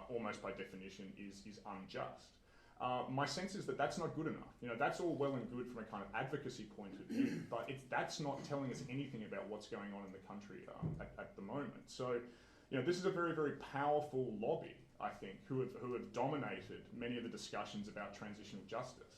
almost by definition, is unjust. My sense is that that's not good enough. That's all well and good from a kind of advocacy point of view, but that's not telling us anything about what's going on in the country at the moment. So, this is a very, very powerful lobby, I think, who have dominated many of the discussions about transitional justice.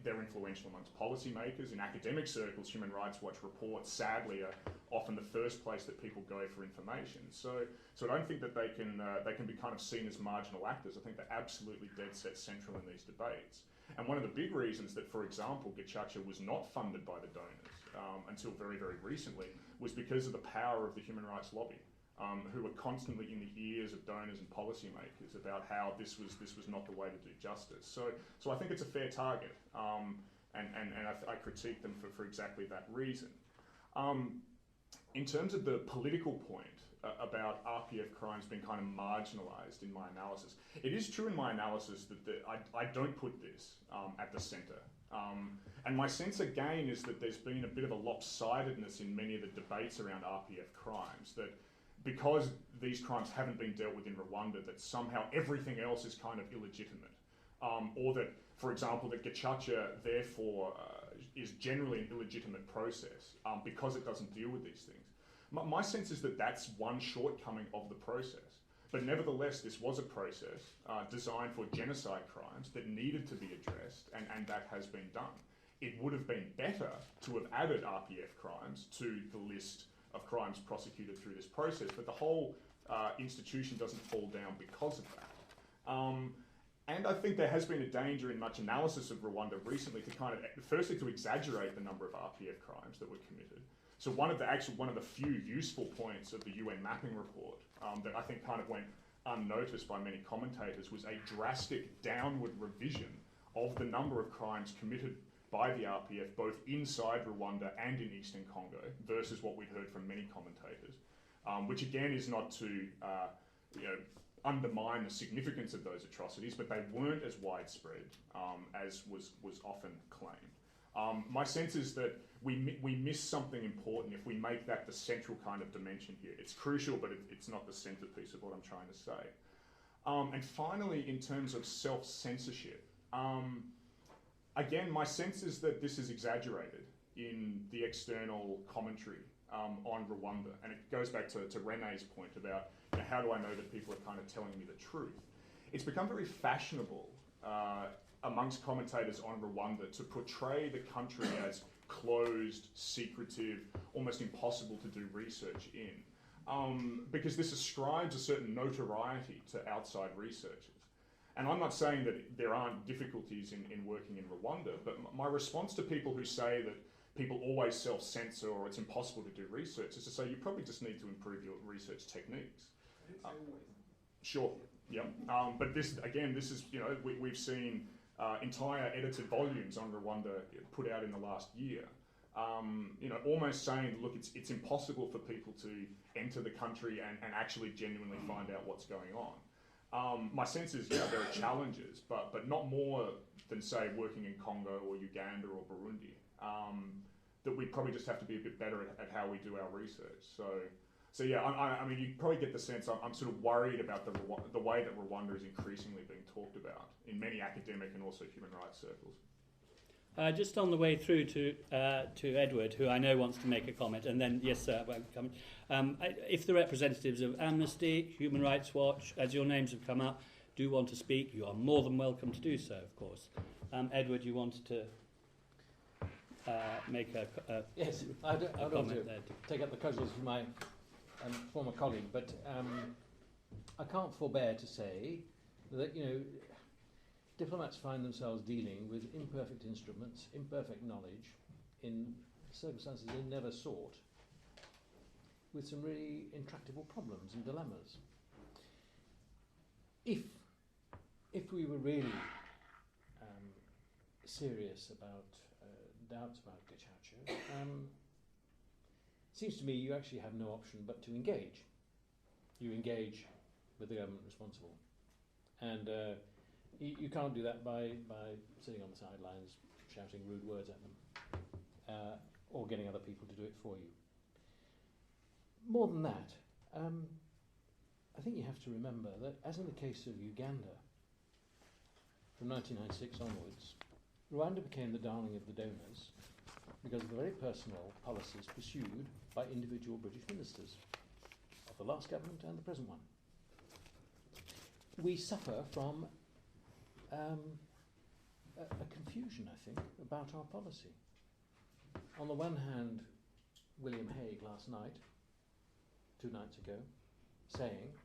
They're influential amongst policymakers. In academic circles, Human Rights Watch reports, sadly, are often the first place that people go for information. So I don't think that they can be kind of seen as marginal actors. I think they're absolutely dead set central in these debates. And one of the big reasons that, for example, Gacaca was not funded by the donors until very, very recently was because of the power of the human rights lobby, who were constantly in the ears of donors and policymakers about how this was not the way to do justice. So I think it's a fair target, and I critique them for exactly that reason. In terms of the political point about RPF crimes being kind of marginalised in my analysis, it is true in my analysis that I don't put this at the centre. And my sense again is that there's been a bit of a lopsidedness in many of the debates around RPF crimes, that because these crimes haven't been dealt with in Rwanda, that somehow everything else is kind of illegitimate. Or that, for example, that Gacaca therefore is generally an illegitimate process because it doesn't deal with these things. My sense is that that's one shortcoming of the process. But nevertheless, this was a process designed for genocide crimes that needed to be addressed, and that has been done. It would have been better to have added RPF crimes to the list of crimes prosecuted through this process, but the whole institution doesn't fall down because of that. And I think there has been a danger in much analysis of Rwanda recently to kind of, firstly, to exaggerate the number of RPF crimes that were committed. So one of the few useful points of the UN mapping report that I think kind of went unnoticed by many commentators was a drastic downward revision of the number of crimes committed by the RPF, both inside Rwanda and in Eastern Congo, versus what we'd heard from many commentators, which again is not to undermine the significance of those atrocities, but they weren't as widespread as was often claimed. My sense is that we miss something important if we make that the central kind of dimension here. It's crucial, but it's not the centerpiece of what I'm trying to say. And finally, in terms of self-censorship, again, my sense is that this is exaggerated in the external commentary on Rwanda. And it goes back to Rene's point about how do I know that people are kind of telling me the truth. It's become very fashionable amongst commentators on Rwanda to portray the country as closed, secretive, almost impossible to do research in, because this ascribes a certain notoriety to outside researchers. And I'm not saying that there aren't difficulties in working in Rwanda, but my response to people who say that people always self-censor or it's impossible to do research is to say you probably just need to improve your research techniques. Sure, yeah. But this is, we've seen entire edited volumes on Rwanda put out in the last year. Almost saying, look, it's impossible for people to enter the country and actually genuinely find out what's going on. My sense is, there are challenges, but not more than, say, working in Congo or Uganda or Burundi. That we probably just have to be a bit better at how we do our research. So yeah, I mean, you probably get the sense I'm sort of worried about the way that Rwanda is increasingly being talked about in many academic and also human rights circles. Just on the way through to Edward, who I know wants to make a comment, and then, yes, sir, comment. If the representatives of Amnesty, Human Rights Watch, as your names have come up, do want to speak, you are more than welcome to do so, of course. Edward, you wanted to make a yes, I don't want to there. take up the cudgels from my former colleague, but I can't forbear to say that, diplomats find themselves dealing with imperfect instruments, imperfect knowledge, in circumstances they never sought, with some really intractable problems and dilemmas. If we were really serious about doubts about Gacaca, seems to me you actually have no option but to engage. You engage with the government responsible, and you can't do that by sitting on the sidelines shouting rude words at them, or getting other people to do it for you. More than that, I think you have to remember that, as in the case of Uganda, from 1996 onwards, Rwanda became the darling of the donors because of the very personal policies pursued by individual British ministers of the last government and the present one. We suffer from a confusion, I think, about our policy. On the one hand, William Hague last night, 2 nights ago, saying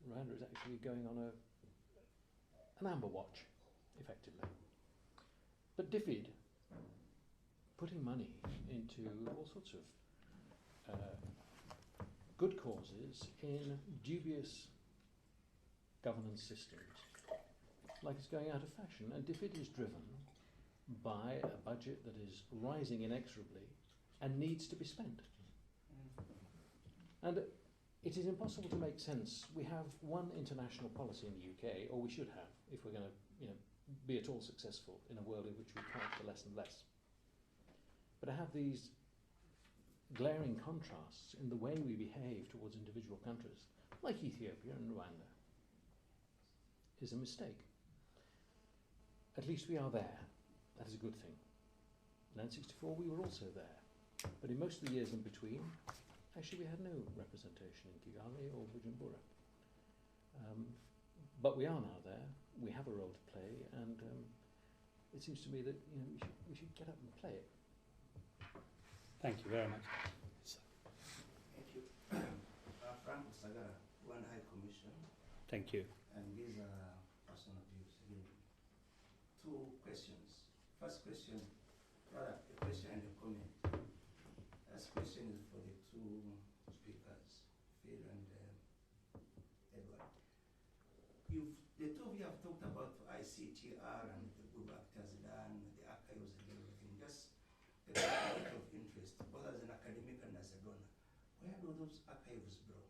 Rwanda is actually going on an amber watch, effectively. But DFID, putting money into all sorts of good causes in dubious governance systems, like it's going out of fashion, and DFID is driven by a budget that is rising inexorably and needs to be spent. And it is impossible to make sense. We have one international policy in the UK, or we should have, if we're going to be at all successful in a world in which we count for less and less. But to have these glaring contrasts in the way we behave towards individual countries, like Ethiopia and Rwanda, is a mistake. At least we are there. That is a good thing. In 1964 we were also there. But in most of the years in between, actually we had no representation in Kigali or Bujumbura. But we are now there. We have a role to play, and it seems to me that we should get up and play it. Thank you very much. Thank you. Frank Sagara, One High Commission. Thank you. And these are personal views. Again, 2 questions. First question, rather a question and a comment. First question is for the 2 speakers, Phil and Edward. The 2 of you have talked about ICTR and the good work it has done, the archives and everything. Just a bit of interest, both as an academic and as a donor. Where do those archives belong?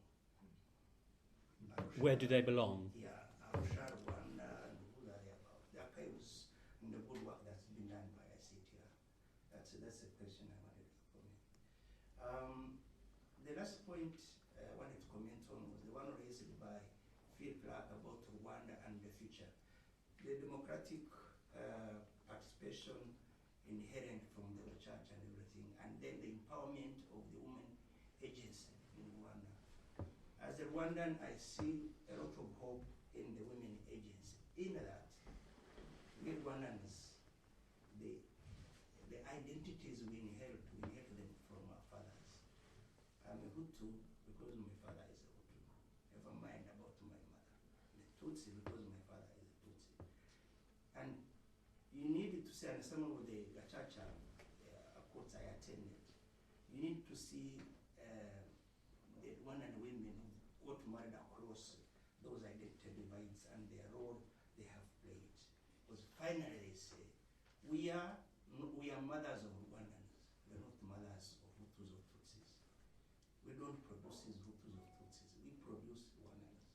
Where do they belong? Yeah, Arusha, Rwanda, and Bulgaria, about the archives and the good work that's been done by ICTR. That's a question I wanted to comment. The last point I wanted to comment on was the one raised by Phil Clark about Rwanda and the future. The democratic participation inherent from the church and everything, and then the empowerment of the women agency in Rwanda. As a Rwandan, I see a lot of hope in the women agency. In that, we Rwandans, the identities we inherit them from our fathers. I'm a Hutu because my father is a Hutu. Never mind about my mother. The Tutsi because my father see, and some of the Gacaca courts I attended, you need to see the men and women who got married across those identity divides and their role they have played. Because finally they say, we are mothers of Rwandans, we are not mothers of Hutus or Tutsis. We don't produce these Hutus or Tutsis, we produce Rwandans.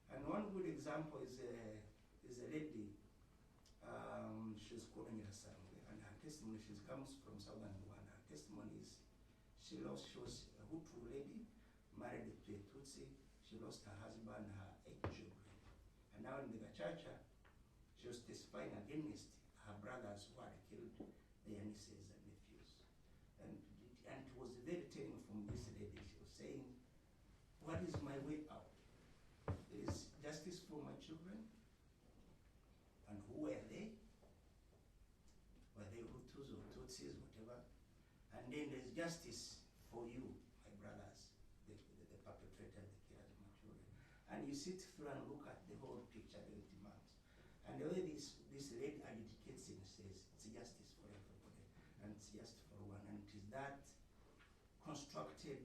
And one good example is a lady, she's calling her son, and her testimony, she comes from southern Rwanda. Her testimony is, she was a Hutu lady, married to a Tutsi, she lost her husband, her 8 children. And now in the Gacaca, she was testifying against her brothers who had killed their nieces and nephews. And it was very telling from this lady. She was saying, what is my way out? There is justice for my children. And who were they? Were they Hutus or Tutsis, whatever? And then there's justice for you, my brothers, the perpetrators, the killers of my children. And you sit through and look at the whole picture, the demands. And the way this lady adjudicates it says, it's justice for everybody, and it's just for one. And it is that constructed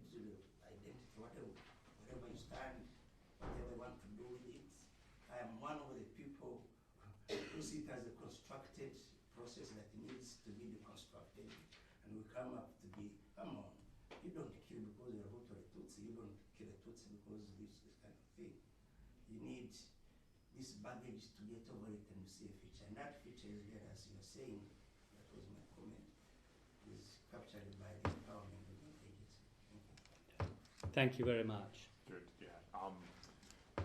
identity, whatever you stand, whatever you want to do with it. I am one of the people who see it as a constructed process that needs to be deconstructed, and we come up to be, come on, you don't kill because you're a Hutu or a Tutsi, you don't kill a Tutsi because this kind of thing. You need this baggage to get over it and see a future. And that future is there, as you're saying, that was my comment, is captured by the empowerment of the agency. Thank you very much. Good, yeah.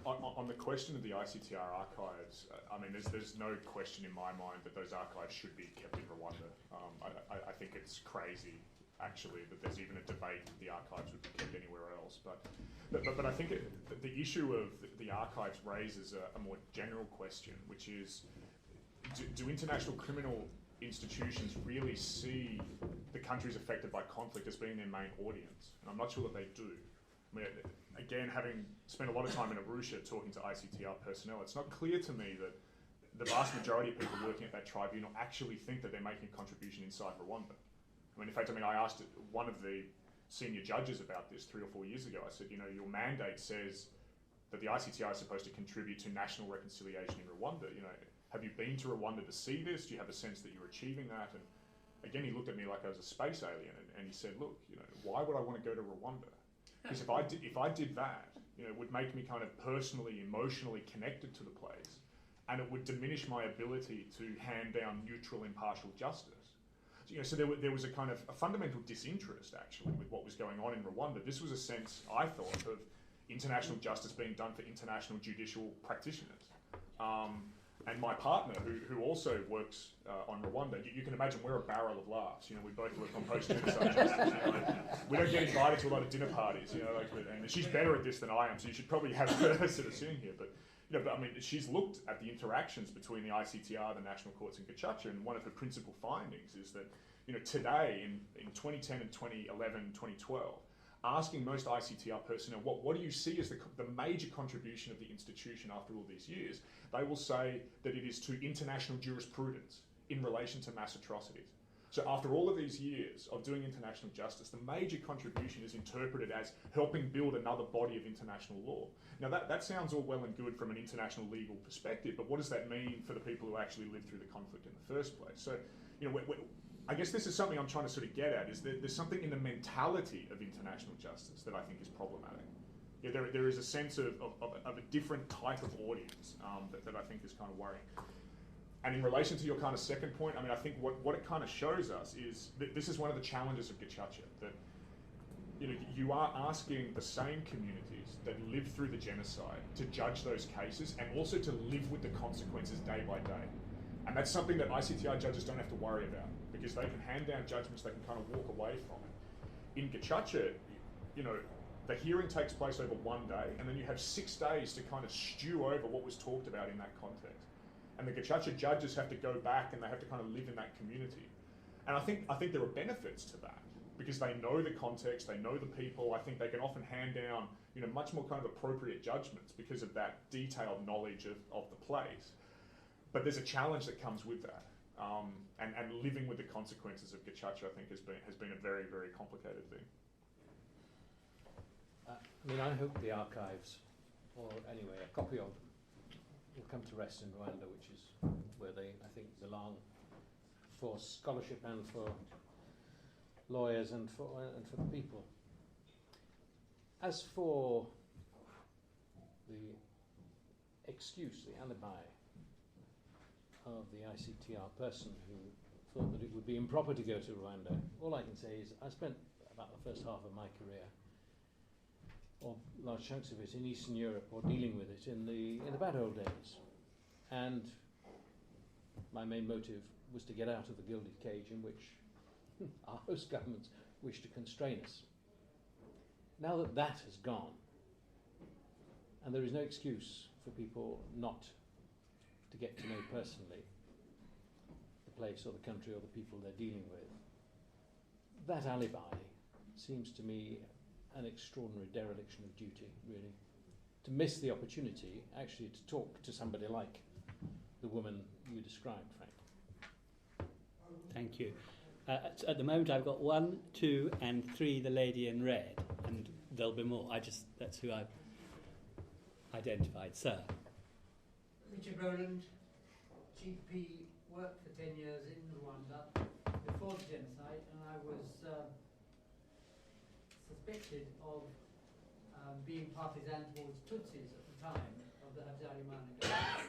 On the question of the ICTR archives, I mean, there's no question in my mind that those archives should be kept in Rwanda. I think it's crazy, actually, that there's even a debate that the archives would be kept anywhere else. But I think the issue of the archives raises a more general question, which is, do international criminal institutions really see the countries affected by conflict as being their main audience? And I'm not sure that they do. I mean, again, having spent a lot of time in Arusha talking to ICTR personnel, it's not clear to me that the vast majority of people working at that tribunal actually think that they're making a contribution inside Rwanda. I mean, in fact, I asked one of the senior judges about this 3 or 4 years ago. I said, your mandate says that the ICTR is supposed to contribute to national reconciliation in Rwanda. Have you been to Rwanda to see this? Do you have a sense that you're achieving that? And again, he looked at me like I was a space alien, and he said, look, why would I want to go to Rwanda? Because if I did that, it would make me kind of personally, emotionally connected to the place, and it would diminish my ability to hand down neutral, impartial justice. So there was a kind of a fundamental disinterest, actually, with what was going on in Rwanda. This was a sense, I thought, of international justice being done for international judicial practitioners. And my partner, who also works on Rwanda, you can imagine we're a barrel of laughs. We both work on post-genocide justice. We don't get invited to a lot of dinner parties. And she's better at this than I am, so you should probably have her sort of sitting here. But she's looked at the interactions between the ICTR, the national courts, and Gacaca, and one of her principal findings is that, today in 2010 and 2011, 2012, asking most ICTR personnel, what do you see as the major contribution of the institution after all these years? They will say that it is to international jurisprudence in relation to mass atrocities. So after all of these years of doing international justice, the major contribution is interpreted as helping build another body of international law. Now that sounds all well and good from an international legal perspective, but what does that mean for the people who actually lived through the conflict in the first place? So, I guess this is something I'm trying to sort of get at, is that there's something in the mentality of international justice that I think is problematic. There is a sense of a different type of audience that I think is kind of worrying. And in relation to your kind of second point, I think what it kind of shows us is that this is one of the challenges of Gacaca, that you are asking the same communities that lived through the genocide to judge those cases and also to live with the consequences day by day. And that's something that ICTR judges don't have to worry about, because they can hand down judgments, they can kind of walk away from it. In Gacaca, the hearing takes place over one day, and then you have 6 days to kind of stew over what was talked about in that context. And the Gacaca judges have to go back and they have to kind of live in that community. And I think there are benefits to that, because they know the context, they know the people. I think they can often hand down, much more kind of appropriate judgments because of that detailed knowledge of the place. But there's a challenge that comes with that. And living with the consequences of Gacaca, I think, has been a very, very complicated thing. I hope the archives, or anyway, a copy of, will come to rest in Rwanda, which is where they, I think, belong for scholarship and for lawyers and for the people. As for the excuse, the alibi of the ICTR person who thought that it would be improper to go to Rwanda, all I can say is I spent about the first half of my career, or large chunks of it, in Eastern Europe, or dealing with it in the bad old days. And my main motive was to get out of the gilded cage in which our host governments wish to constrain us. Now that that has gone, and there is no excuse for people not to get to know personally the place or the country or the people they're dealing with, that alibi seems to me an extraordinary dereliction of duty, really. To miss the opportunity, actually, to talk to somebody like the woman you described, Frank. Thank you. At the moment, I've got 1, 2, and 3, the lady in red, and there'll be more. That's who I've identified. Sir. Richard Rowland, GP, worked for 10 years in Rwanda before the genocide, and I was suspected of being partisan towards Tutsis at the time of the Habyarimana government.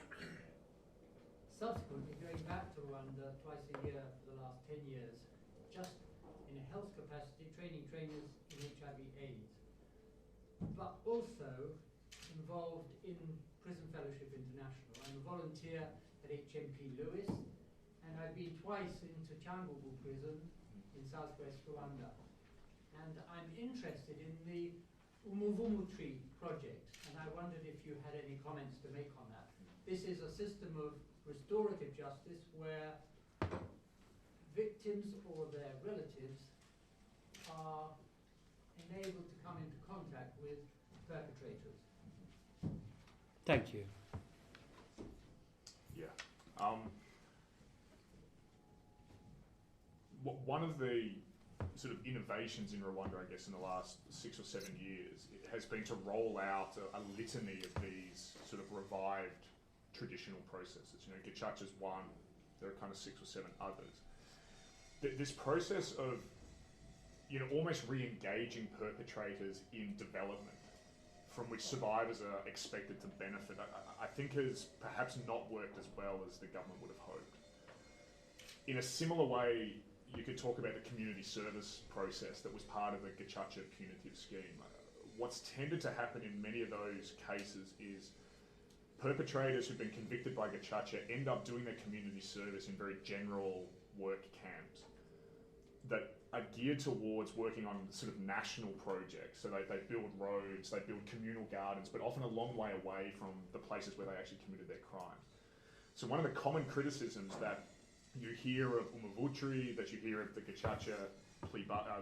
Subsequently, going back to Rwanda twice a year for the last 10 years, just in a health capacity, training trainers in HIV/AIDS, but also involved in Prison Fellowship International. I'm a volunteer at HMP Lewis, and I've been twice into Changugu prison in southwest Rwanda. And I'm interested in the Umuvumu Tree project, and I wondered if you had any comments to make on that. This is a system of restorative justice where victims or their relatives are enabled to come into contact with perpetrators. Thank you. Yeah. One of the sort of innovations in Rwanda, I guess, in the last 6 or 7 years, it has been to roll out a litany of these sort of revived traditional processes. You know, Gacaca's one, there are kind of 6 or 7 others. This process of, you know, almost re-engaging perpetrators in development from which survivors are expected to benefit, I think has perhaps not worked as well as the government would have hoped. In a similar way, you could talk about the community service process that was part of the Gacaca punitive scheme. What's tended to happen in many of those cases is perpetrators who've been convicted by Gacaca end up doing their community service in very general work camps that are geared towards working on sort of national projects. So they build roads, they build communal gardens, but often a long way away from the places where they actually committed their crimes. So one of the common criticisms that you hear of Umuvutri, that you hear of the Gacaca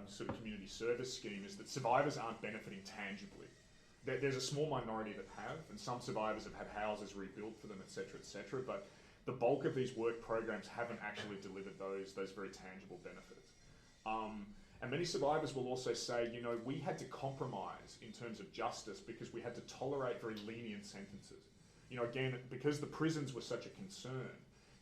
sort of community service scheme, is that survivors aren't benefiting tangibly. There's a small minority that have, and some survivors have had houses rebuilt for them, etc., but the bulk of these work programs haven't actually delivered those very tangible benefits. And many survivors will also say, you know, we had to compromise in terms of justice because we had to tolerate very lenient sentences. You know, again, because the prisons were such a concern,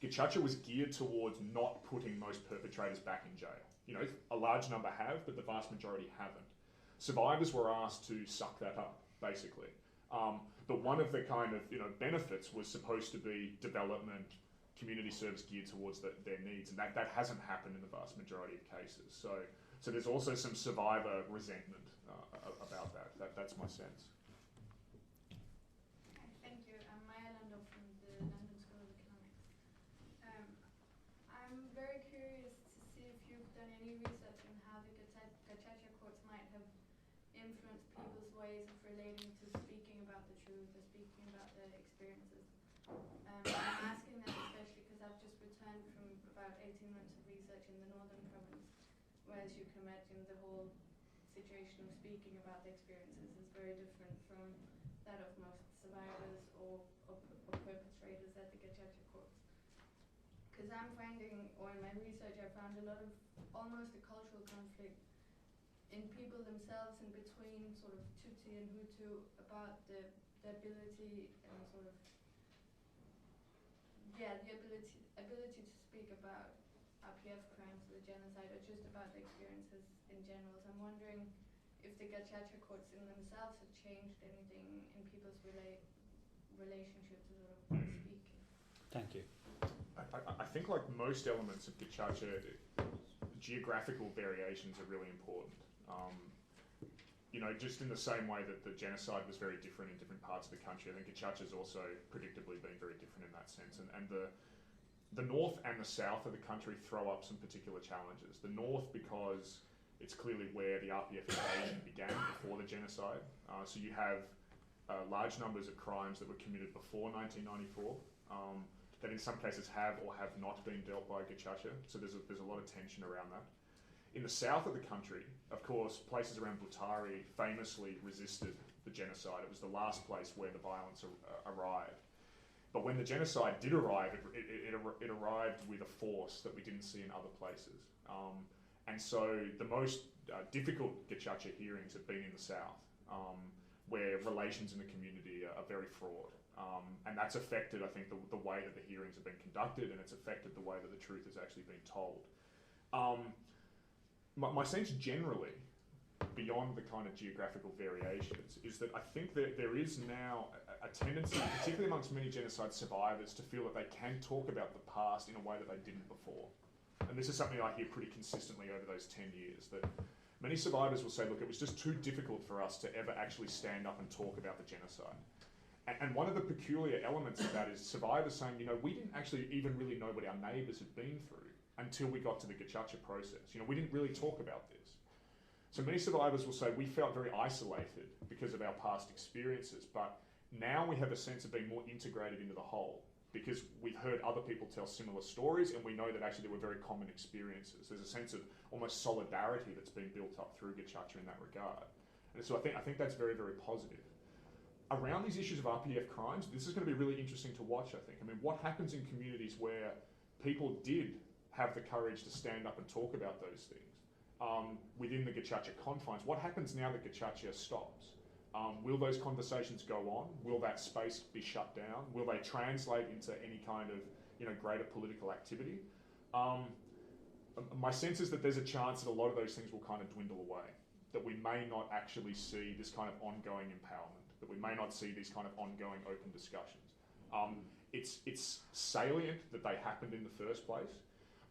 Gacaca was geared towards not putting most perpetrators back in jail. You know, a large number have, but the vast majority haven't. Survivors were asked to suck that up, basically. But one of the kind of, you know, benefits was supposed to be development, community service geared towards their needs, and that hasn't happened in the vast majority of cases. So there's also some survivor resentment about that. That's my sense. Thank you. I'm Maya Landau from the London School of Economics. I'm very curious to see if you've done any research on how the Gacaca Courts might have influenced people's ways of relating to speaking about the truth or speaking about their experiences. I'm asking that especially because I've just returned from about 18 months of research in the Northern Province, where, as you can imagine, the whole situation of speaking about the experiences is very different from that of most survivors or perpetrators at the Gacaca Courts. because I'm finding, or in my research, I found a lot of almost a cultural conflict in people themselves and between sort of Tutsi and Hutu about the ability and sort of, yeah, the ability to speak about RPF crimes, the genocide, or just about the experiences in general. So I'm wondering if the Gacaca Courts in themselves have changed anything in people's relationship to sort of speaking. Thank you. I think, like most elements of Gacaca, geographical variations are really important. You know, just in the same way that the genocide was very different in different parts of the country, I think Gacaca's also predictably been very different in that sense. And the north and the south of the country throw up some particular challenges. The north, because it's clearly where the RPF invasion began before the genocide. So you have large numbers of crimes that were committed before 1994 that in some cases have or have not been dealt by Gacaca. So there's a lot of tension around that. In the south of the country, of course, places around Butari famously resisted the genocide. It was the last place where the violence arrived. But when the genocide did arrive, it arrived with a force that we didn't see in other places. And so the most difficult Gacaca hearings have been in the south, where relations in the community are very fraught. And that's affected, I think, the way that the hearings have been conducted, and it's affected the way that the truth has actually been told. My sense generally, beyond the kind of geographical variations, is that I think that there is now a tendency, particularly amongst many genocide survivors, to feel that they can talk about the past in a way that they didn't before. And this is something I hear pretty consistently over those 10 years, that many survivors will say, look, it was just too difficult for us to ever actually stand up and talk about the genocide. And one of the peculiar elements of that is survivors saying, you know, we didn't actually even really know what our neighbours had been through until we got to the Gacaca process. You know, we didn't really talk about this. So many survivors will say we felt very isolated because of our past experiences, but now we have a sense of being more integrated into the whole because we've heard other people tell similar stories and we know that actually they were very common experiences. There's a sense of almost solidarity that's been built up through Gacaca in that regard. And so I think that's very, very positive. Around these issues of RPF crimes, this is going to be really interesting to watch, I think. I mean, what happens in communities where people did have the courage to stand up and talk about those things within the Gacaca confines? What happens now that Gacaca stops? Will those conversations go on? Will that space be shut down? Will they translate into any kind of, you know, greater political activity? My sense is that there's a chance that a lot of those things will kind of dwindle away, that we may not actually see this kind of ongoing empowerment, that we may not see these kind of ongoing open discussions. It's salient that they happened in the first place,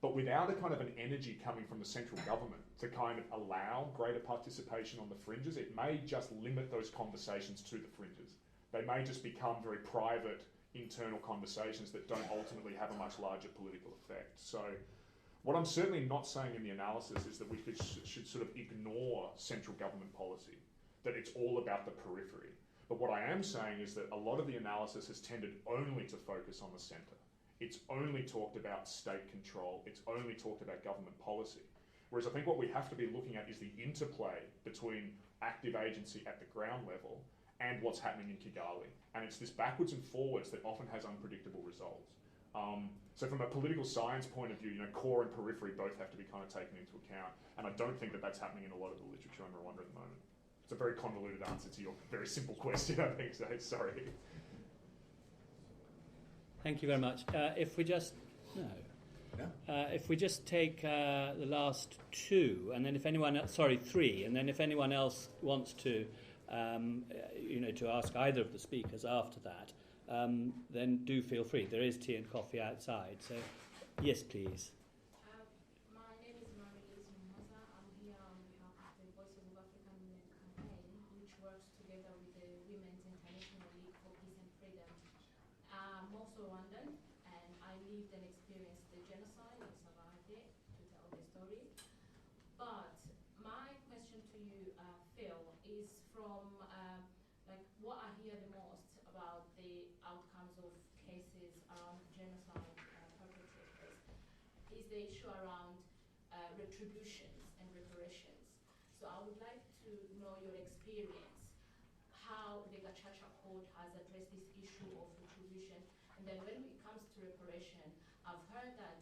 but without a kind of an energy coming from the central government to kind of allow greater participation on the fringes, it may just limit those conversations to the fringes. They may just become very private, internal conversations that don't ultimately have a much larger political effect. So what I'm certainly not saying in the analysis is that we should sort of ignore central government policy, that it's all about the periphery. But what I am saying is that a lot of the analysis has tended only to focus on the centre. It's only talked about state control. It's only talked about government policy. Whereas I think what we have to be looking at is the interplay between active agency at the ground level and what's happening in Kigali. And it's this backwards and forwards that often has unpredictable results. So from a political science point of view, you know, core and periphery both have to be kind of taken into account. And I don't think that that's happening in a lot of the literature on Rwanda at the moment. It's a very convoluted answer to your very simple question, I think, so sorry. Thank you very much. If we just take the last two, and then if anyone else, three, and then if anyone else wants to, to ask either of the speakers after that, then do feel free. There is tea and coffee outside. So, yes, please. Rwandan, and I lived and experienced the genocide and survived it to tell the story. But my question to you, Phil, is from what I hear the most about the outcomes of cases around genocide perpetrators is the issue around retributions and reparations. So I would like to know your experience, how the Gacaca Court has addressed this issue of retribution. And then when it comes to reparation, I've heard that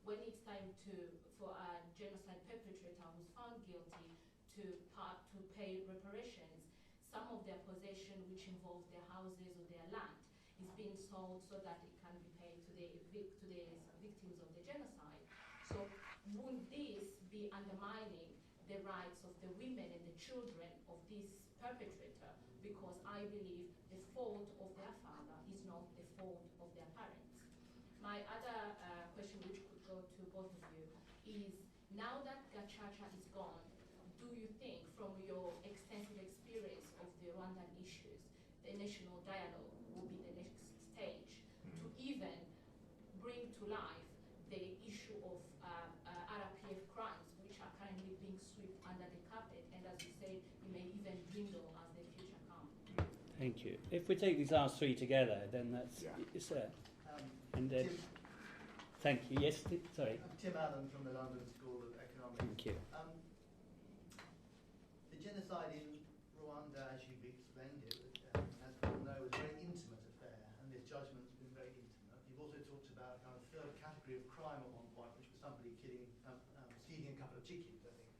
when it's time for a genocide perpetrator who's found guilty to pay reparations, some of their possession, which involves their houses or their land, is being sold so that it can be paid to the victims of the genocide. So wouldn't this be undermining the rights of the women and the children of this perpetrator? Because I believe the fault of their father is not the fault of their parents. My other question, which could go to both of you, is now that Gacaca is gone, do you think, from your extensive experience of the Rwandan issues, the national dialogue will be the next stage to even bring to life the issue of RPF crimes, which are currently being swept under the carpet, and as you say, it may even dwindle as the future comes? Thank you. If we take these last three together, then that's and then. Thank you. Yes, sorry. I'm Tim Allen from the London School of Economics. Thank you. The genocide in Rwanda, as you've explained it, as people know, was a very intimate affair, and this judgment's been very intimate. You've also talked about a kind of third category of crime at one point, which was somebody stealing a couple of chickens, I think.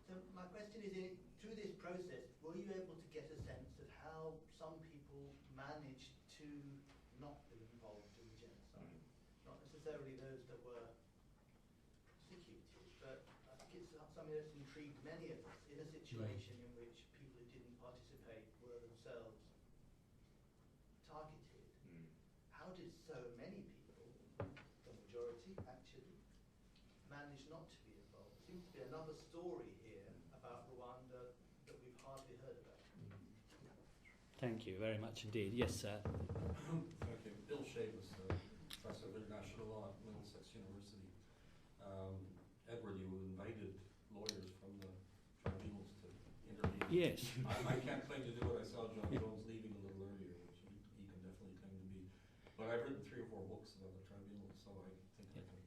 So my question is, through this process, were you able to get a sense of how some people managed to not be involved in the genocide? Not necessarily those that were prosecuted, but I think it's something that's intrigued many of us in a situation in which people who didn't participate were themselves targeted. How did so many people, the majority actually, manage not to be involved? There seems to be another story here about Rwanda that we've hardly heard about. Thank you very much indeed. Yes, sir. Thank you. Bill Shavis, Professor of International Law at Middlesex University. Edward, you invited lawyers from the tribunals to intervene. Yes. I can't claim to do what I saw John Jones leaving a little earlier, which he can definitely claim to be. But I've written 3 or 4 books about the tribunals, so I think I can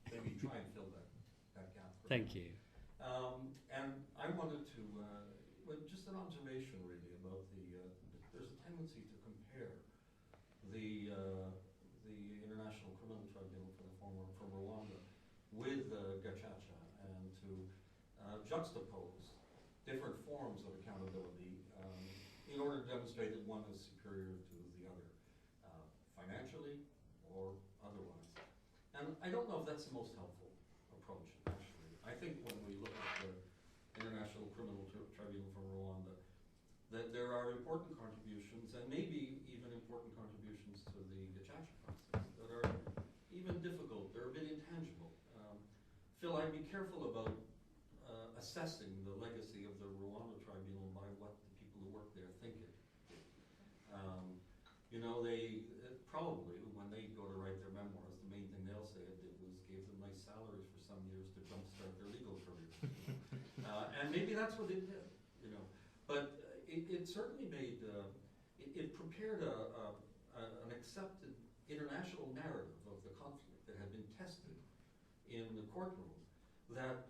maybe try and fill that gap. Thank you. And I wanted to, just an observation really about there's a tendency to compare the International Criminal Tribunal from Rwanda with Gacaca, and to juxtapose different forms of accountability in order to demonstrate that one is superior to the other, financially or otherwise. And I don't know if that's the most helpful approach, actually. I think when we look at the International Criminal Tribunal from Rwanda, that there are important contributions, and maybe even important contributions to the Gacaca process that are even difficult, they're a bit intangible. Phil, I'd be careful about assessing the legacy of the Rwanda Tribunal by what the people who work there think it. You know, they probably, when they go to write their memoirs, the main thing they'll say it did was gave them nice salaries for some years to jumpstart their legal careers. And maybe that's what it did, you know. But it certainly made, it prepared an accepted international narrative of the conflict that had been tested in the courtroom that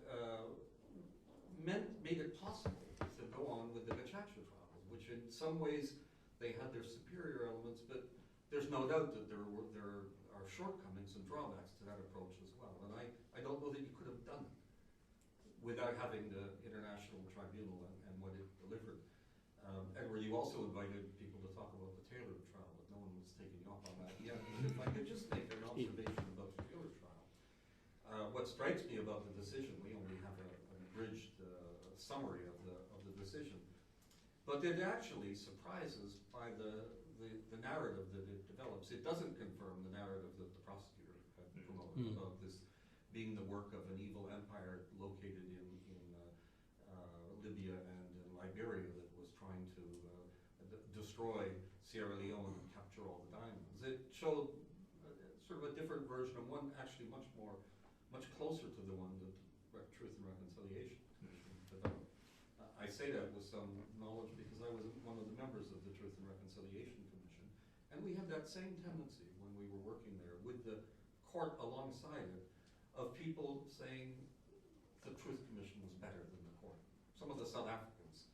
made it possible to go on with the Gacaca trials, which in some ways they had their superior elements, but there's no doubt that there are shortcomings and drawbacks to that approach as well. And I don't know that you could have done it without having the International Tribunal and what it delivered. Edward, you also invited people to talk about the Taylor trial, but no one was taking you up on that yet. If I could just make an observation about the Taylor trial. What strikes me about the decision, we only have an abridged summary of the decision, but it actually surprises by the narrative that it develops. It doesn't confirm the narrative that the prosecutor had promoted about this being the work of an evil empire located in Libya and in Liberia that was trying to destroy Sierra Leone and capture all the diamonds. It showed sort of a different version, and one actually much closer to the one that Truth and Reconciliation Commission developed. I say that with some knowledge because I was one of the members of the Truth and Reconciliation Commission, and we had that same tendency when we were working there with the court alongside it of people saying the Truth Commission was better than the court. Some of the South Africans,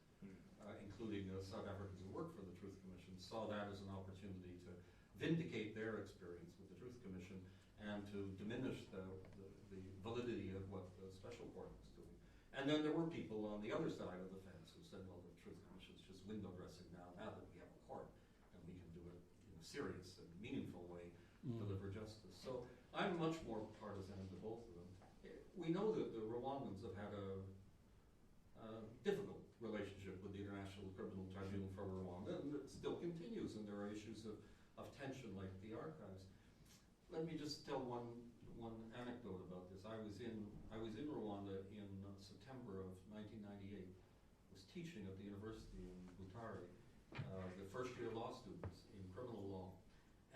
including the South Africans who worked for the Truth Commission, saw that as an opportunity to vindicate their experience with the Truth Commission and to diminish the validity of what the Special Court was doing. And then there were people on the other side of the fence who said, well, the Truth Commission is just window dressing now that we have a court and we can do it in a serious and meaningful way, deliver justice. So I'm much more partisan to both of them. We know that the Rwandans have had a difficult relationship with the International Criminal Tribunal for Rwanda, and it still continues, and there are issues of tension like the archives. Let me just tell one anecdote about this. I was in Rwanda in September of 1998. I was teaching at the university in Butare, the first year law students in criminal law.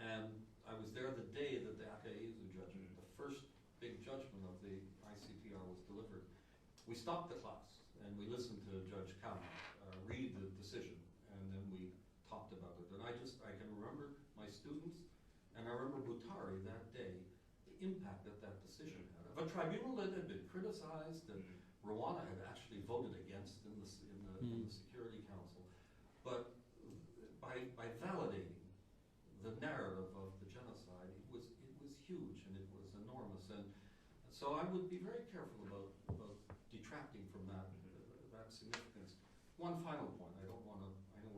And I was there the day that the Akayezu judgment, the first big judgment of the ICTR, was delivered. We stopped the class and we listened to Judge Kama read the decision, and then we talked about it. And I can remember my students, and I remember Butare that day, the impact that that decision had. Of a tribunal that had been criticized and Rwanda had actually voted against in the Security Council, but by validating the narrative of the genocide, it was huge and it was enormous. And so I would be very careful about detracting from that significance. One final point. I know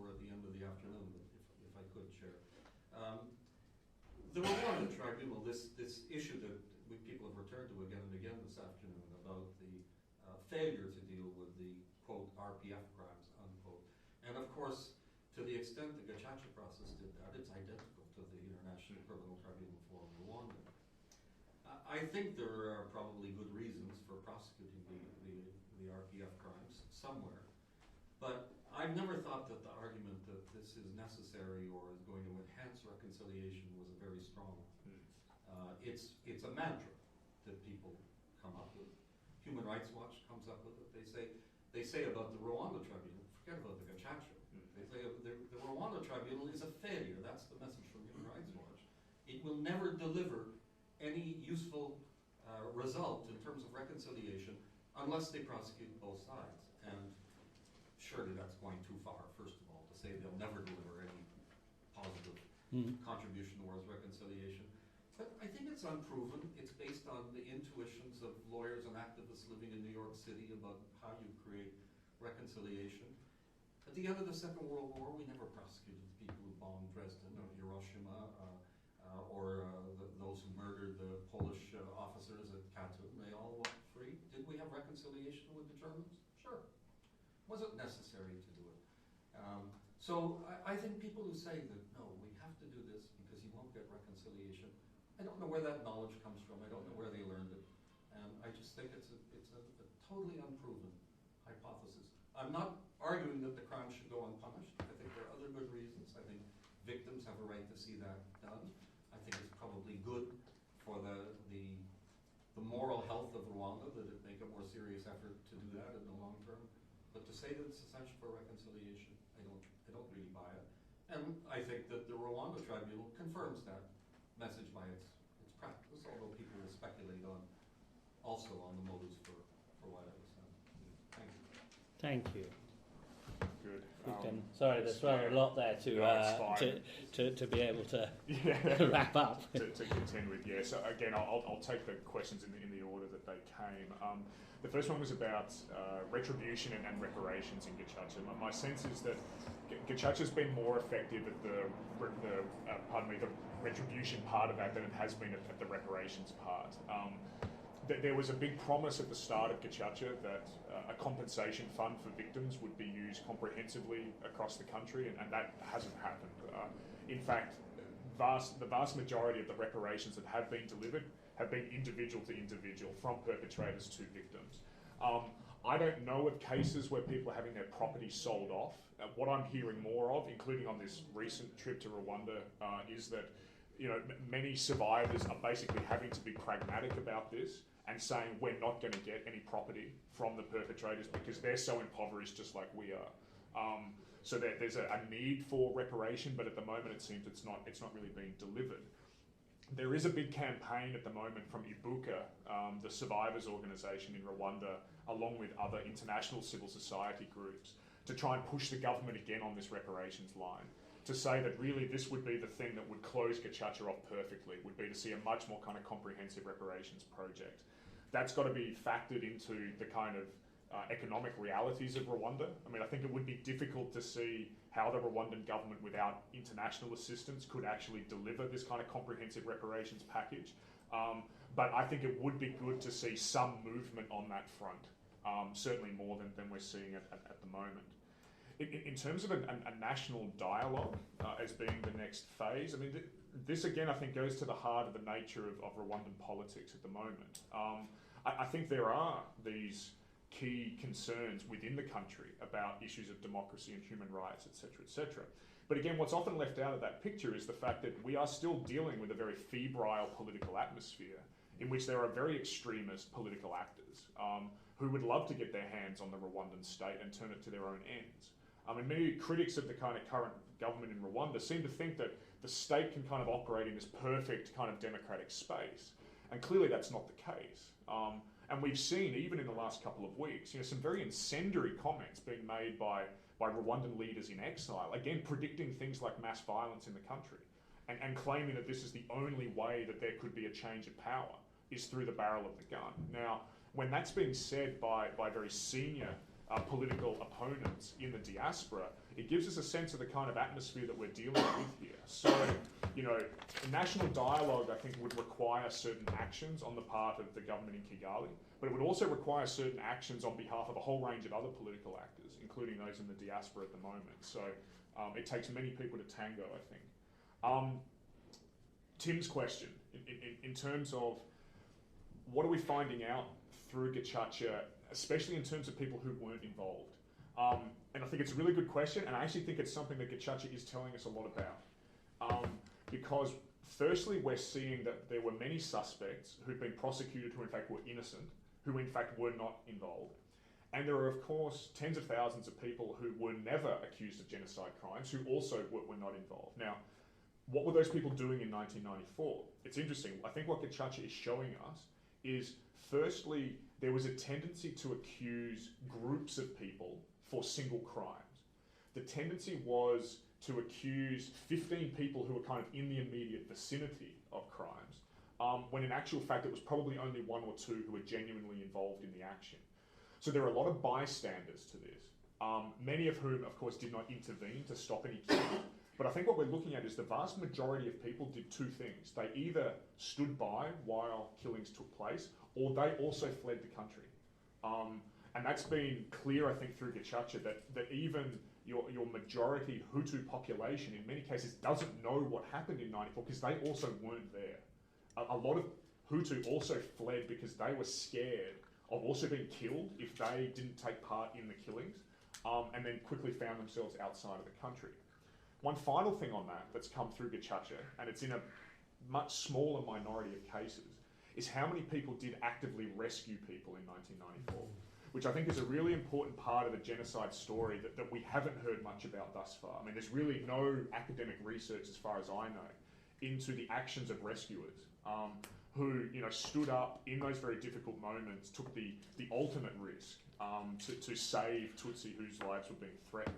we're at the end of the afternoon, but if I could, Chair. The Rwanda Tribunal, this issue that people have returned to again and again this afternoon about the failure to deal with the, quote, RPF crimes, unquote. And of course, to the extent the Gacaca process did that, it's identical to the International Criminal Tribunal for Rwanda. I think there are probably good reasons for prosecuting the RPF crimes somewhere, but I've never thought that the argument that this is necessary or is going to enhance reconciliation was a very strong one. It's a mantra that people come up with. Human Rights Watch comes up with it. They say about the Rwanda Tribunal, forget about the Gacaca. They say the Rwanda Tribunal is a failure. That's the message from Human Rights Watch. It will never deliver any useful result in terms of reconciliation unless they prosecute both sides. And surely that's going too far, first of all, to say they'll never deliver any positive contribution towards reconciliation. But I think it's unproven. It's based on the intuitions of lawyers and activists living in New York City about how you create reconciliation. At the end of the Second World War, we never prosecuted the people who bombed Dresden or Hiroshima or those who murdered the Polish officers at Katyn. They all walked free. Did we have reconciliation with the Germans? Sure. Was it necessary to do it? So I think people who say that, no, we have to do this because you won't get reconciliation, I don't know where that knowledge comes from. I don't know where they learned it. And I just think it's a totally unproven hypothesis. I'm not arguing that the crime should go unpunished. I think there are other good reasons. I think victims have a right to see that done. I think it's probably good for the moral health of Rwanda that it make a more serious effort to do that in the long term. But to say that it's essential for reconciliation, I don't really buy it. And I think that the Rwanda Tribunal confirms that message by its practice, although people will speculate also on the motives for why that was done. Thank you. Thank you. Good. Sorry, there's rather a lot there to be able to wrap up. to contend with, yeah. So again, I'll take the questions in the order that they came. The first one was about retribution and reparations in Gacaca. My sense is that Gacaca's been more effective at the retribution part of that than it has been at the reparations part. There was a big promise at the start of Gacaca that a compensation fund for victims would be used comprehensively across the country, and that hasn't happened. In fact, the vast majority of the reparations that have been delivered have been individual to individual, from perpetrators to victims. I don't know of cases where people are having their property sold off. What I'm hearing more of, including on this recent trip to Rwanda, is that many survivors are basically having to be pragmatic about this and saying we're not going to get any property from the perpetrators because they're so impoverished just like we are. So there's a need for reparation, but at the moment it seems it's not really being delivered. There is a big campaign at the moment from Ibuka, the survivors organisation in Rwanda, along with other international civil society groups, to try and push the government again on this reparations line. to say that really this would be the thing that would close Gacaca off perfectly, would be to see a much more kind of comprehensive reparations project. That's got to be factored into the kind of economic realities of Rwanda. I mean, I think it would be difficult to see how the Rwandan government, without international assistance, could actually deliver this kind of comprehensive reparations package. But I think it would be good to see some movement on that front, certainly more than we're seeing at the moment. In terms of a national dialogue as being the next phase, I mean, this again, I think, goes to the heart of the nature of Rwandan politics at the moment. I think there are these key concerns within the country about issues of democracy and human rights, etc., etc. But again, what's often left out of that picture is the fact that we are still dealing with a very febrile political atmosphere in which there are very extremist political actors who would love to get their hands on the Rwandan state and turn it to their own ends. I mean, many critics of the kind of current government in Rwanda seem to think that the state can kind of operate in this perfect kind of democratic space. And clearly that's not the case. And we've seen, even in the last couple of weeks, some very incendiary comments being made by Rwandan leaders in exile, again, predicting things like mass violence in the country and claiming that this is the only way that there could be a change of power is through the barrel of the gun. Now, when that's being said by very senior political opponents in the diaspora, it gives us a sense of the kind of atmosphere that we're dealing with here. So, national dialogue, I think, would require certain actions on the part of the government in Kigali, but it would also require certain actions on behalf of a whole range of other political actors, including those in the diaspora at the moment. So it takes many people to tango, I think. Tim's question, in terms of what are we finding out through Gacaca, especially in terms of people who weren't involved? And I think it's a really good question, and I actually think it's something that Gacaca is telling us a lot about. Because firstly, we're seeing that there were many suspects who've been prosecuted who in fact were innocent, who in fact were not involved. And there are, of course, tens of thousands of people who were never accused of genocide crimes who also were not involved. Now, what were those people doing in 1994? It's interesting. I think what Gacaca is showing us is, firstly, there was a tendency to accuse groups of people for single crimes. The tendency was to accuse 15 people who were kind of in the immediate vicinity of crimes, when in actual fact it was probably only one or two who were genuinely involved in the action. So there are a lot of bystanders to this, many of whom, of course, did not intervene to stop any killing. But I think what we're looking at is the vast majority of people did two things. They either stood by while killings took place, or they also fled the country. And that's been clear, I think, through Gacaca, that even your majority Hutu population, in many cases, doesn't know what happened in '94 because they also weren't there. A lot of Hutu also fled because they were scared of also being killed if they didn't take part in the killings, and then quickly found themselves outside of the country. One final thing on that's come through Gacaca, and it's in a much smaller minority of cases, is how many people did actively rescue people in 1994, which I think is a really important part of the genocide story that we haven't heard much about thus far. I mean, there's really no academic research, as far as I know, into the actions of rescuers who stood up in those very difficult moments, took the ultimate risk to save Tutsi whose lives were being threatened.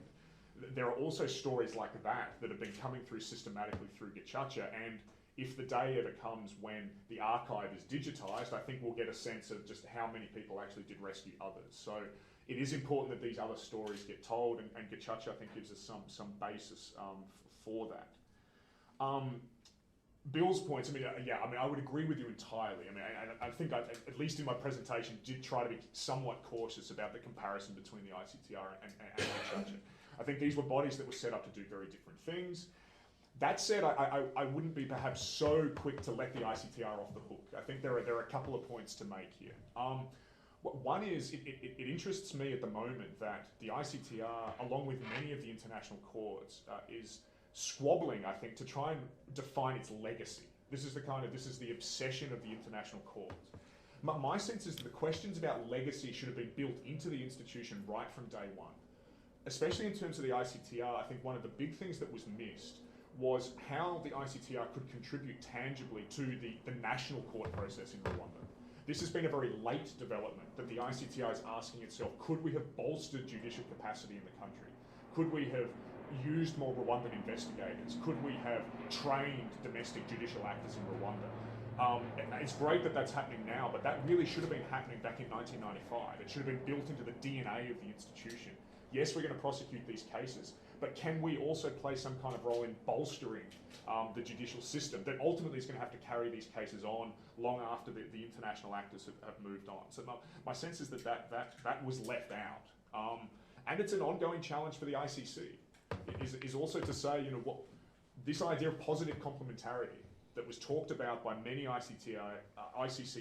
There are also stories like that have been coming through systematically through Gacaca, and if the day ever comes when the archive is digitised, I think we'll get a sense of just how many people actually did rescue others. So it is important that these other stories get told, and Gacaca, I think, gives us some basis for that. Bill's points, I would agree with you entirely. I think at least in my presentation, did try to be somewhat cautious about the comparison between the ICTR and Gacaca. I think these were bodies that were set up to do very different things. That said, I wouldn't be perhaps so quick to let the ICTR off the hook. I think there are a couple of points to make here. One is, it interests me at the moment that the ICTR, along with many of the international courts, is squabbling, I think, to try and define its legacy. This is the obsession of the international courts. My sense is that the questions about legacy should have been built into the institution right from day one. Especially in terms of the ICTR, I think one of the big things that was missed was how the ICTR could contribute tangibly to the national court process in Rwanda. This has been a very late development that the ICTR is asking itself, could we have bolstered judicial capacity in the country? Could we have used more Rwandan investigators? Could we have trained domestic judicial actors in Rwanda? It's great that that's happening now, but that really should have been happening back in 1995. It should have been built into the DNA of the institution. Yes, we're going to prosecute these cases, but can we also play some kind of role in bolstering the judicial system that ultimately is going to have to carry these cases on long after the international actors have moved on? So my sense is that was left out. And it's an ongoing challenge for the ICC. Is also to say, you know, what this idea of positive complementarity that was talked about by many ICC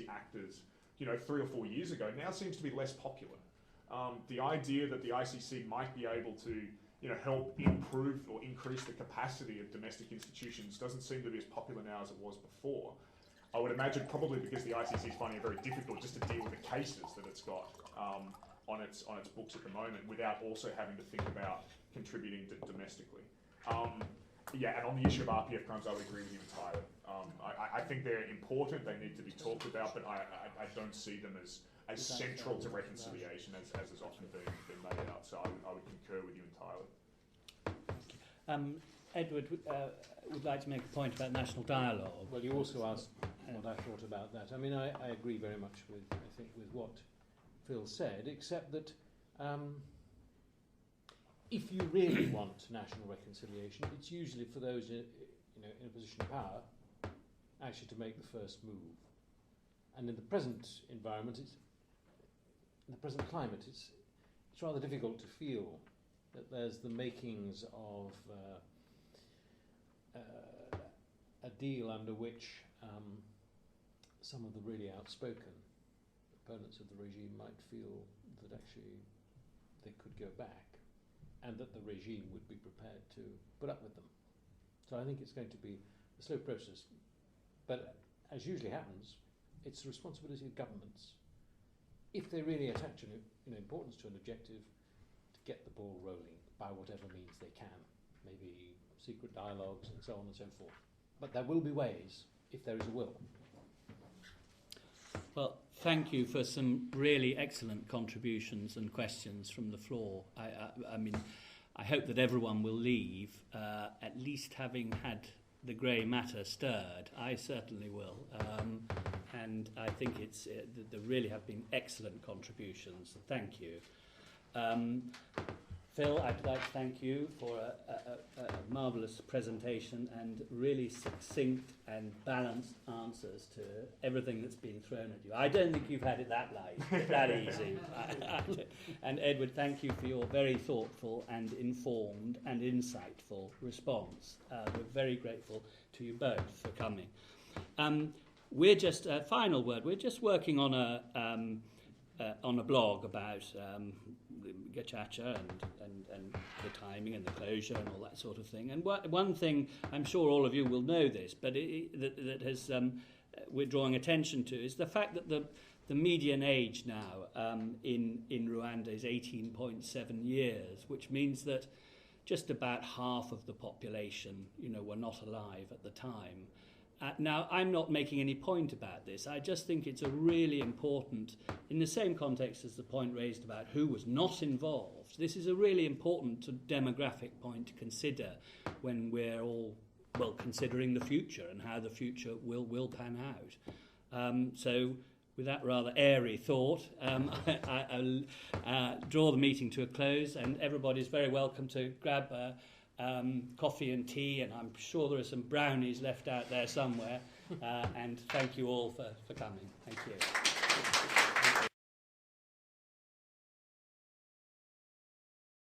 actors, you know, 3 or 4 years ago, now seems to be less popular. The idea that the ICC might be able to, you know, help improve or increase the capacity of domestic institutions doesn't seem to be as popular now as it was before. I would imagine probably because the ICC is finding it very difficult just to deal with the cases that it's got on its books at the moment, without also having to think about contributing domestically. Yeah, and on the issue of RPF crimes, I would agree with you entirely. I think they're important, they need to be talked about, but I don't see them as central to reconciliation as has often been made out. So I would concur with you entirely. Edward would like to make a point about national dialogue. Well, you also asked what I thought about that. I mean, I agree very much with what Phil said, except that if you really want national reconciliation, it's usually for those in a position of power actually to make the first move. And in the present environment, in the present climate, it's rather difficult to feel that there's the makings of a deal under which some of the really outspoken opponents of the regime might feel that actually they could go back, and that the regime would be prepared to put up with them. So I think it's going to be a slow process. But as usually happens, it's the responsibility of governments, if they really attach importance to an objective, to get the ball rolling by whatever means they can. Maybe secret dialogues and so on and so forth. But there will be ways, if there is a will. Well, thank you for some really excellent contributions and questions from the floor. I mean, I hope that everyone will leave at least having had the grey matter stirred. I certainly will. And I think there really have been excellent contributions. Thank you. Phil, I'd like to thank you for a marvellous presentation and really succinct and balanced answers to everything that's been thrown at you. I don't think you've had it that light, that easy. And Edward, thank you for your very thoughtful and informed and insightful response. We're very grateful to you both for coming. We're just, final word, we're just working on a blog about Gacaca and the timing and the closure and all that sort of thing. And one thing, I'm sure all of you will know this, but that has we're drawing attention to is the fact that the median age now in Rwanda is 18.7 years, which means that just about half of the population, were not alive at the time. Now, I'm not making any point about this. I just think it's a really important, in the same context as the point raised about who was not involved, this is a really important demographic point to consider when we're all, considering the future and how the future will pan out. So, with that rather airy thought, I'll draw the meeting to a close, and everybody's very welcome to grab coffee and tea, and I'm sure there are some brownies left out there somewhere. And thank you all for coming. Thank you.